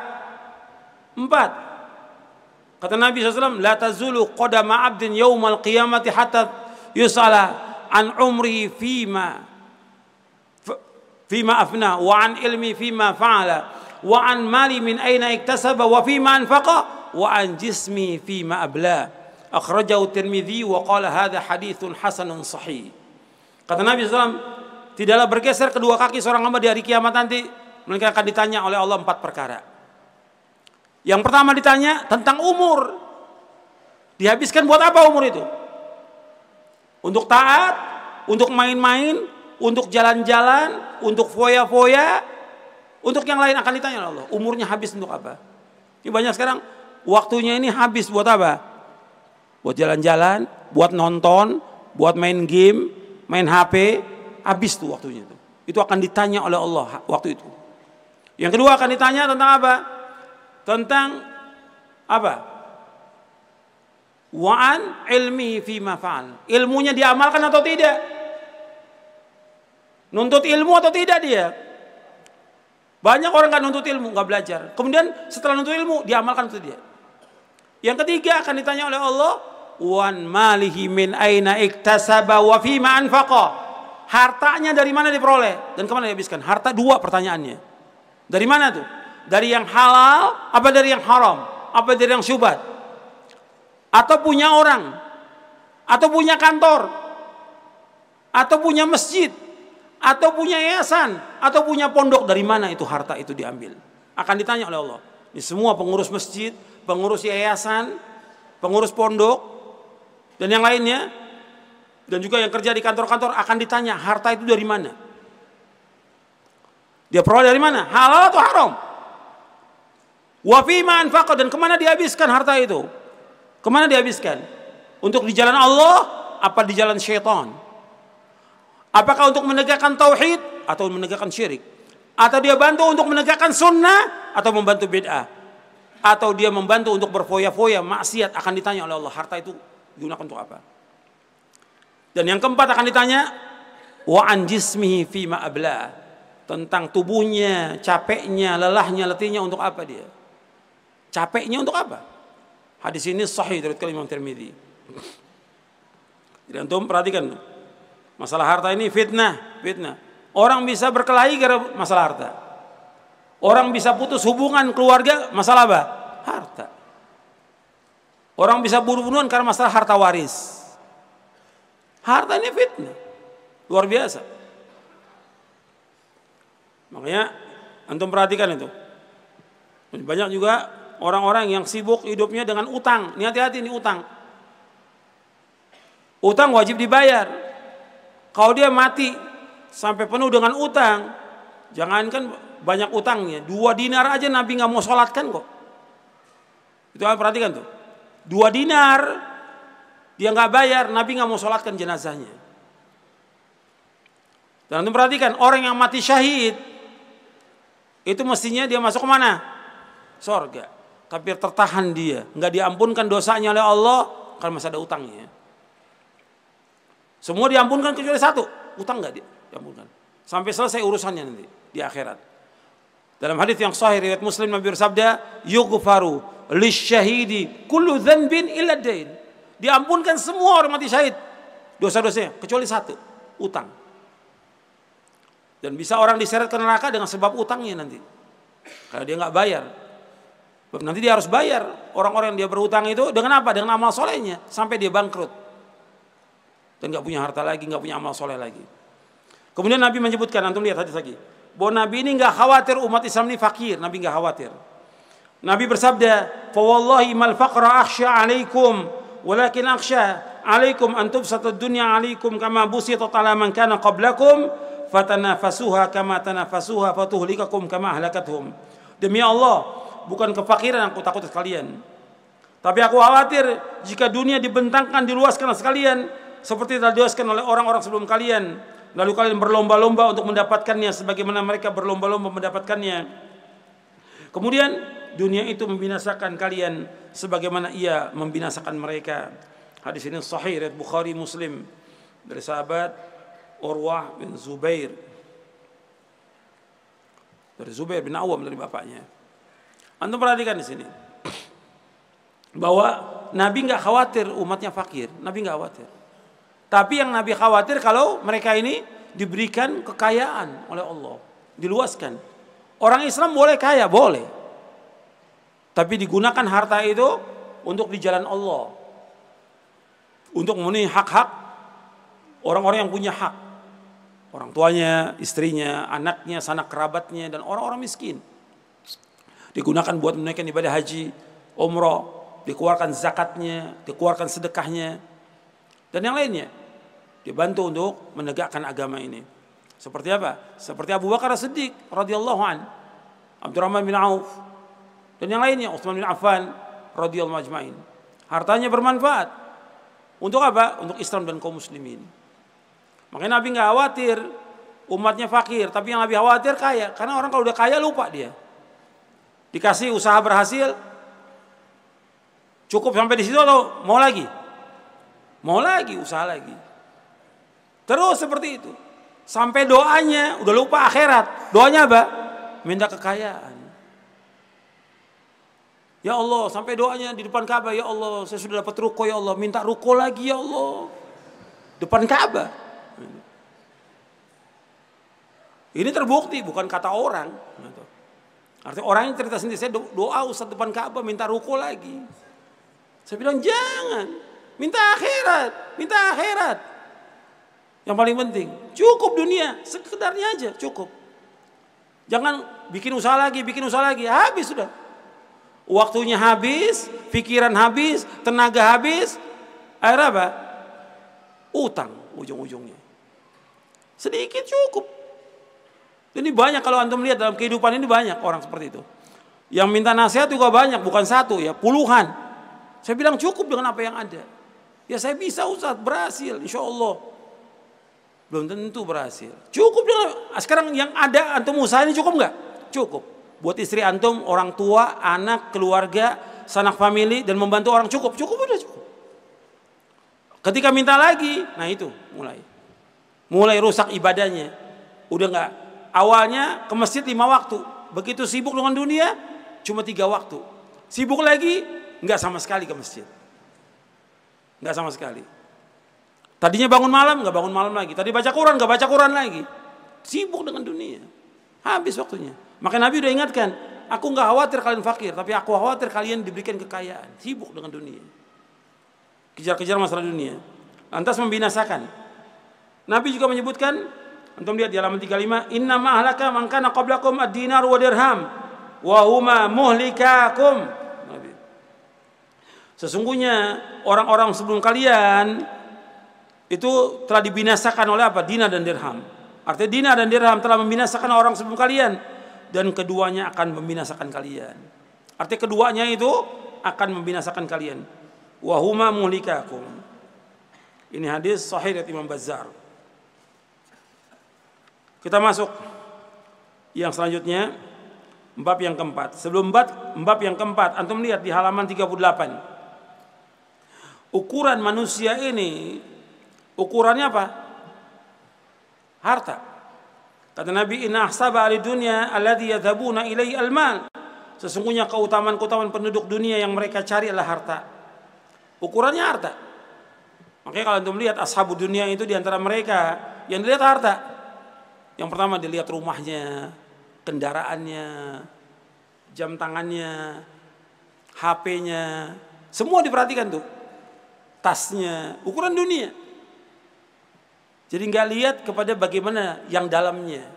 4. Kata Nabi SAW, la tazulu qadama abdin yawmal qiyamati hatta yus'ala an umri fima afna wa an ilmi fima fa'ala wa an mali min aina iktasaba wa fima anfaqa wa an jismi fima abla. Akhrajahu Tirmidzi wa qala hadha hadithun hasanun sahih. Kata Nabi SAW, tidaklah bergeser kedua kaki seorang hamba di hari kiamat nanti, melainkan akan ditanya oleh Allah 4 perkara. Yang pertama ditanya tentang umur. Dihabiskan buat apa umur itu? Untuk taat, untuk main-main, untuk jalan-jalan, untuk foya-foya, untuk yang lain akan ditanya oleh Allah. Umurnya habis untuk apa? Ini banyak sekarang waktunya ini habis buat apa? Buat jalan-jalan, buat nonton, buat main game, main HP, habis tuh waktunya itu. Itu akan ditanya oleh Allah waktu itu. Yang kedua akan ditanya tentang apa? Tentang apa? Wa'an ilmi fima fa'al. Ilmunya diamalkan atau tidak? Nuntut ilmu atau tidak dia? Banyak orang kan nuntut ilmu, nggak belajar. Kemudian setelah nuntut ilmu diamalkan atau tidak? Yang ketiga akan ditanya oleh Allah, wan malihi min aina iktasaba wa fima anfaqa. Hartanya dari mana diperoleh dan kemana dihabiskan? Harta 2 pertanyaannya. Dari mana tuh? Dari yang halal apa dari yang haram? Apa dari yang syubhat? Atau punya orang? Atau punya kantor? Atau punya masjid? Atau punya yayasan? Atau punya pondok? Dari mana itu harta itu diambil? Akan ditanya oleh Allah. Ini semua pengurus masjid, pengurus yayasan, pengurus pondok dan yang lainnya, dan juga yang kerja di kantor-kantor akan ditanya harta itu dari mana? Dia peroleh dari mana? Halal atau haram? Wa fima anfaqa, dan kemana dihabiskan harta itu? Kemana dihabiskan? Untuk di jalan Allah apa di jalan syaitan? Apakah untuk menegakkan tauhid atau menegakkan syirik? Atau dia bantu untuk menegakkan sunnah atau membantu bid'ah? Atau dia membantu untuk berfoya-foya maksiat? Akan ditanya oleh Allah, harta itu digunakan untuk apa? Dan yang keempat akan ditanya wa an jismihi fima abla, tentang tubuhnya, capeknya, lelahnya, letihnya untuk apa dia? Capeknya untuk apa? Hadis ini sahih dari Imam Tirmidzi. Jadi antum perhatikan, masalah harta ini fitnah. Orang bisa berkelahi gara masalah harta. Orang bisa putus hubungan keluarga masalah apa? Harta. Orang bisa bunuh-bunuhan karena masalah harta waris. Harta ini fitnah. Luar biasa. Makanya antum perhatikan itu. Banyak juga orang-orang yang sibuk hidupnya dengan utang. Ini hati-hati nih utang. Utang wajib dibayar. Kalau dia mati sampai penuh dengan utang, jangankan banyak utangnya, 2 dinar aja Nabi nggak mau sholatkan kok. Itu perhatikan tuh. 2 dinar dia nggak bayar, Nabi nggak mau sholatkan jenazahnya. Dan antum perhatikan, orang yang mati syahid itu mestinya dia masuk ke mana? Surga. Tapi tertahan dia, nggak diampunkan dosanya oleh Allah karena masih ada utangnya. Semua diampunkan kecuali 1, utang nggak diampunkan. Sampai selesai urusannya nanti di akhirat. Dalam hadis yang sahih riwayat Muslim, Nabi bersabda, yughfaru lisyahidi kullu dzanbin illa dain. Diampunkan semua orang mati syahid dosa-dosanya kecuali satu, utang. Dan bisa orang diseret ke neraka dengan sebab utangnya nanti. Kalau dia nggak bayar. Nanti dia harus bayar. Orang-orang yang dia berutang itu dengan apa? Dengan amal solehnya sampai dia bangkrut. Dan nggak punya harta lagi, nggak punya amal soleh lagi. Kemudian Nabi menyebutkan, antum lihat hadis lagi, bahwa Nabi ini nggak khawatir umat Islam ini fakir. Nabi nggak khawatir. Nabi bersabda, "Fa wallahi mal faqra akhsha 'alaikum, walakin akhsha 'alaikum an tubsata ad-dunya 'alaikum kama busitat 'ala man kana qablakum, fatanafasuha kama tanafasuha fatuhlikakum kama ahlakathum." Demi Allah, bukan kefakiran aku takut sekalian, tapi aku khawatir jika dunia dibentangkan, diluaskan sekalian seperti telah diluaskan oleh orang-orang sebelum kalian, lalu kalian berlomba-lomba untuk mendapatkannya sebagaimana mereka berlomba-lomba mendapatkannya. Kemudian dunia itu membinasakan kalian sebagaimana ia membinasakan mereka. Hadis ini sahih riwayat Bukhari Muslim dari sahabat Urwah bin Zubair, dari Zubair bin Awam dari bapaknya. Antum perhatikan di sini bahwa Nabi nggak khawatir umatnya fakir, Nabi nggak khawatir. Tapi yang Nabi khawatir kalau mereka ini diberikan kekayaan oleh Allah, diluaskan. Orang Islam boleh kaya, boleh. Tapi digunakan harta itu untuk di jalan Allah. Untuk memenuhi hak-hak orang-orang yang punya hak. Orang tuanya, istrinya, anaknya, sanak kerabatnya, dan orang-orang miskin. Digunakan buat menunaikan ibadah haji, umroh, dikeluarkan zakatnya, dikeluarkan sedekahnya, dan yang lainnya. Dibantu untuk menegakkan agama ini. Seperti apa? Seperti Abu Bakar As-Siddiq radhiyallahu an, Abdurrahman bin Auf, dan yang lainnya, Utsman bin Affan radhiyallahu ajmain. Hartanya bermanfaat. Untuk apa? Untuk Islam dan kaum muslimin. Makanya Nabi nggak khawatir umatnya fakir, tapi yang Nabi khawatir kaya. Karena orang kalau udah kaya lupa dia. Dikasih usaha berhasil, cukup sampai di situ atau mau lagi? Mau lagi, usaha lagi. Terus seperti itu. Sampai doanya udah lupa akhirat. Doanya apa? Minta kekayaan. Ya Allah, sampai doanya di depan Ka'bah, ya Allah, saya sudah dapat ruko, ya Allah, minta ruko lagi, ya Allah. Depan Ka'bah. Ini terbukti, bukan kata orang. Artinya orang yang cerita sendiri, saya doa Ustaz depan Ka'bah, minta ruko lagi. Saya bilang jangan, minta akhirat, minta akhirat. Yang paling penting, cukup dunia, sekedarnya aja, cukup. Jangan bikin usaha lagi, habis sudah. Waktunya habis, pikiran habis, tenaga habis, akhirnya apa? Utang ujung-ujungnya. Sedikit cukup. Ini banyak kalau antum lihat dalam kehidupan ini banyak orang seperti itu. Yang minta nasihat juga banyak, bukan satu ya, puluhan. Saya bilang cukup dengan apa yang ada. Ya saya bisa Ustaz, berhasil, insya Allah. Belum tentu berhasil. Cukup dengan sekarang yang ada antum usaha ini cukup nggak? Cukup. Buat istri antum, orang tua, anak, keluarga, sanak famili, dan membantu orang cukup. Cukup udah cukup. Ketika minta lagi, nah itu mulai rusak ibadahnya. Udah nggak. Awalnya ke masjid 5 waktu. Begitu sibuk dengan dunia, cuma 3 waktu. Sibuk lagi, nggak sama sekali ke masjid. Nggak sama sekali. Tadinya bangun malam, nggak bangun malam lagi. Tadi baca Quran, nggak baca Quran lagi. Sibuk dengan dunia. Habis waktunya. Maka Nabi udah ingatkan, aku nggak khawatir kalian fakir, tapi aku khawatir kalian diberikan kekayaan. Sibuk dengan dunia. Kejar-kejar masalah dunia. Lantas membinasakan. Nabi juga menyebutkan, antum lihat di halaman 35, inna ma'ahlaka man kana qablakum ad-dinar wa dirham wa huma muhlikakum. Nabi. Sesungguhnya orang-orang sebelum kalian itu telah dibinasakan oleh apa? Dinar dan dirham. Artinya dinar dan dirham telah membinasakan orang sebelum kalian, dan keduanya akan membinasakan kalian. Artinya keduanya itu akan membinasakan kalian. Wa huma muhlikakum. Ini hadis sahih dari Imam Bazzar. Kita masuk yang selanjutnya, bab yang keempat. Sebelum bab yang keempat, antum lihat di halaman 38. Ukuran manusia ini, ukurannya apa? Harta. Kata Nabi, inna ahsaba ahli dunya alladhi yadhabuna ilaihi al-mal. Sesungguhnya keutamaan penduduk dunia yang mereka cari adalah harta. Ukurannya harta. Makanya kalau antum lihat ashabud dunia itu diantara mereka yang dilihat harta. Yang pertama dilihat rumahnya, kendaraannya, jam tangannya, HP-nya, semua diperhatikan tuh. Tasnya, ukuran dunia. Jadi nggak lihat kepada bagaimana yang dalamnya.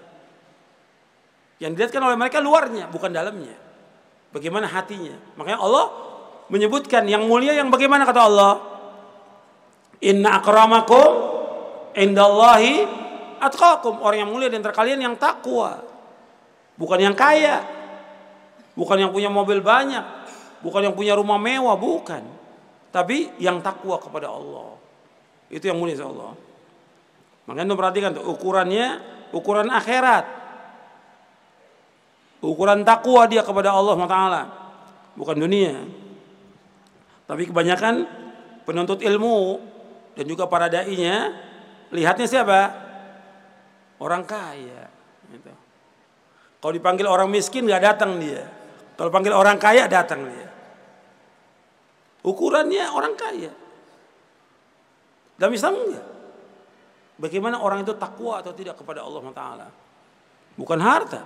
Yang dilihatkan oleh mereka luarnya, bukan dalamnya. Bagaimana hatinya. Makanya Allah menyebutkan yang mulia yang bagaimana kata Allah. Inna akramakum indallahi atqakum. Orang yang mulia di antara kalian yang takwa. Bukan yang kaya. Bukan yang punya mobil banyak. Bukan yang punya rumah mewah, bukan. Tapi yang takwa kepada Allah. Itu yang mulia insya Allah. Makanya itu perhatikan tuh ukurannya, ukuran akhirat. Ukuran takwa dia kepada Allah SWT. Bukan dunia. Tapi kebanyakan penuntut ilmu dan juga para dai-nya lihatnya siapa? Orang kaya. Gitu. Kalau dipanggil orang miskin nggak datang dia. Kalau panggil orang kaya datang dia. Ukurannya orang kaya. Dalam Islam enggak. Bagaimana orang itu takwa atau tidak kepada Allah SWT. Bukan harta.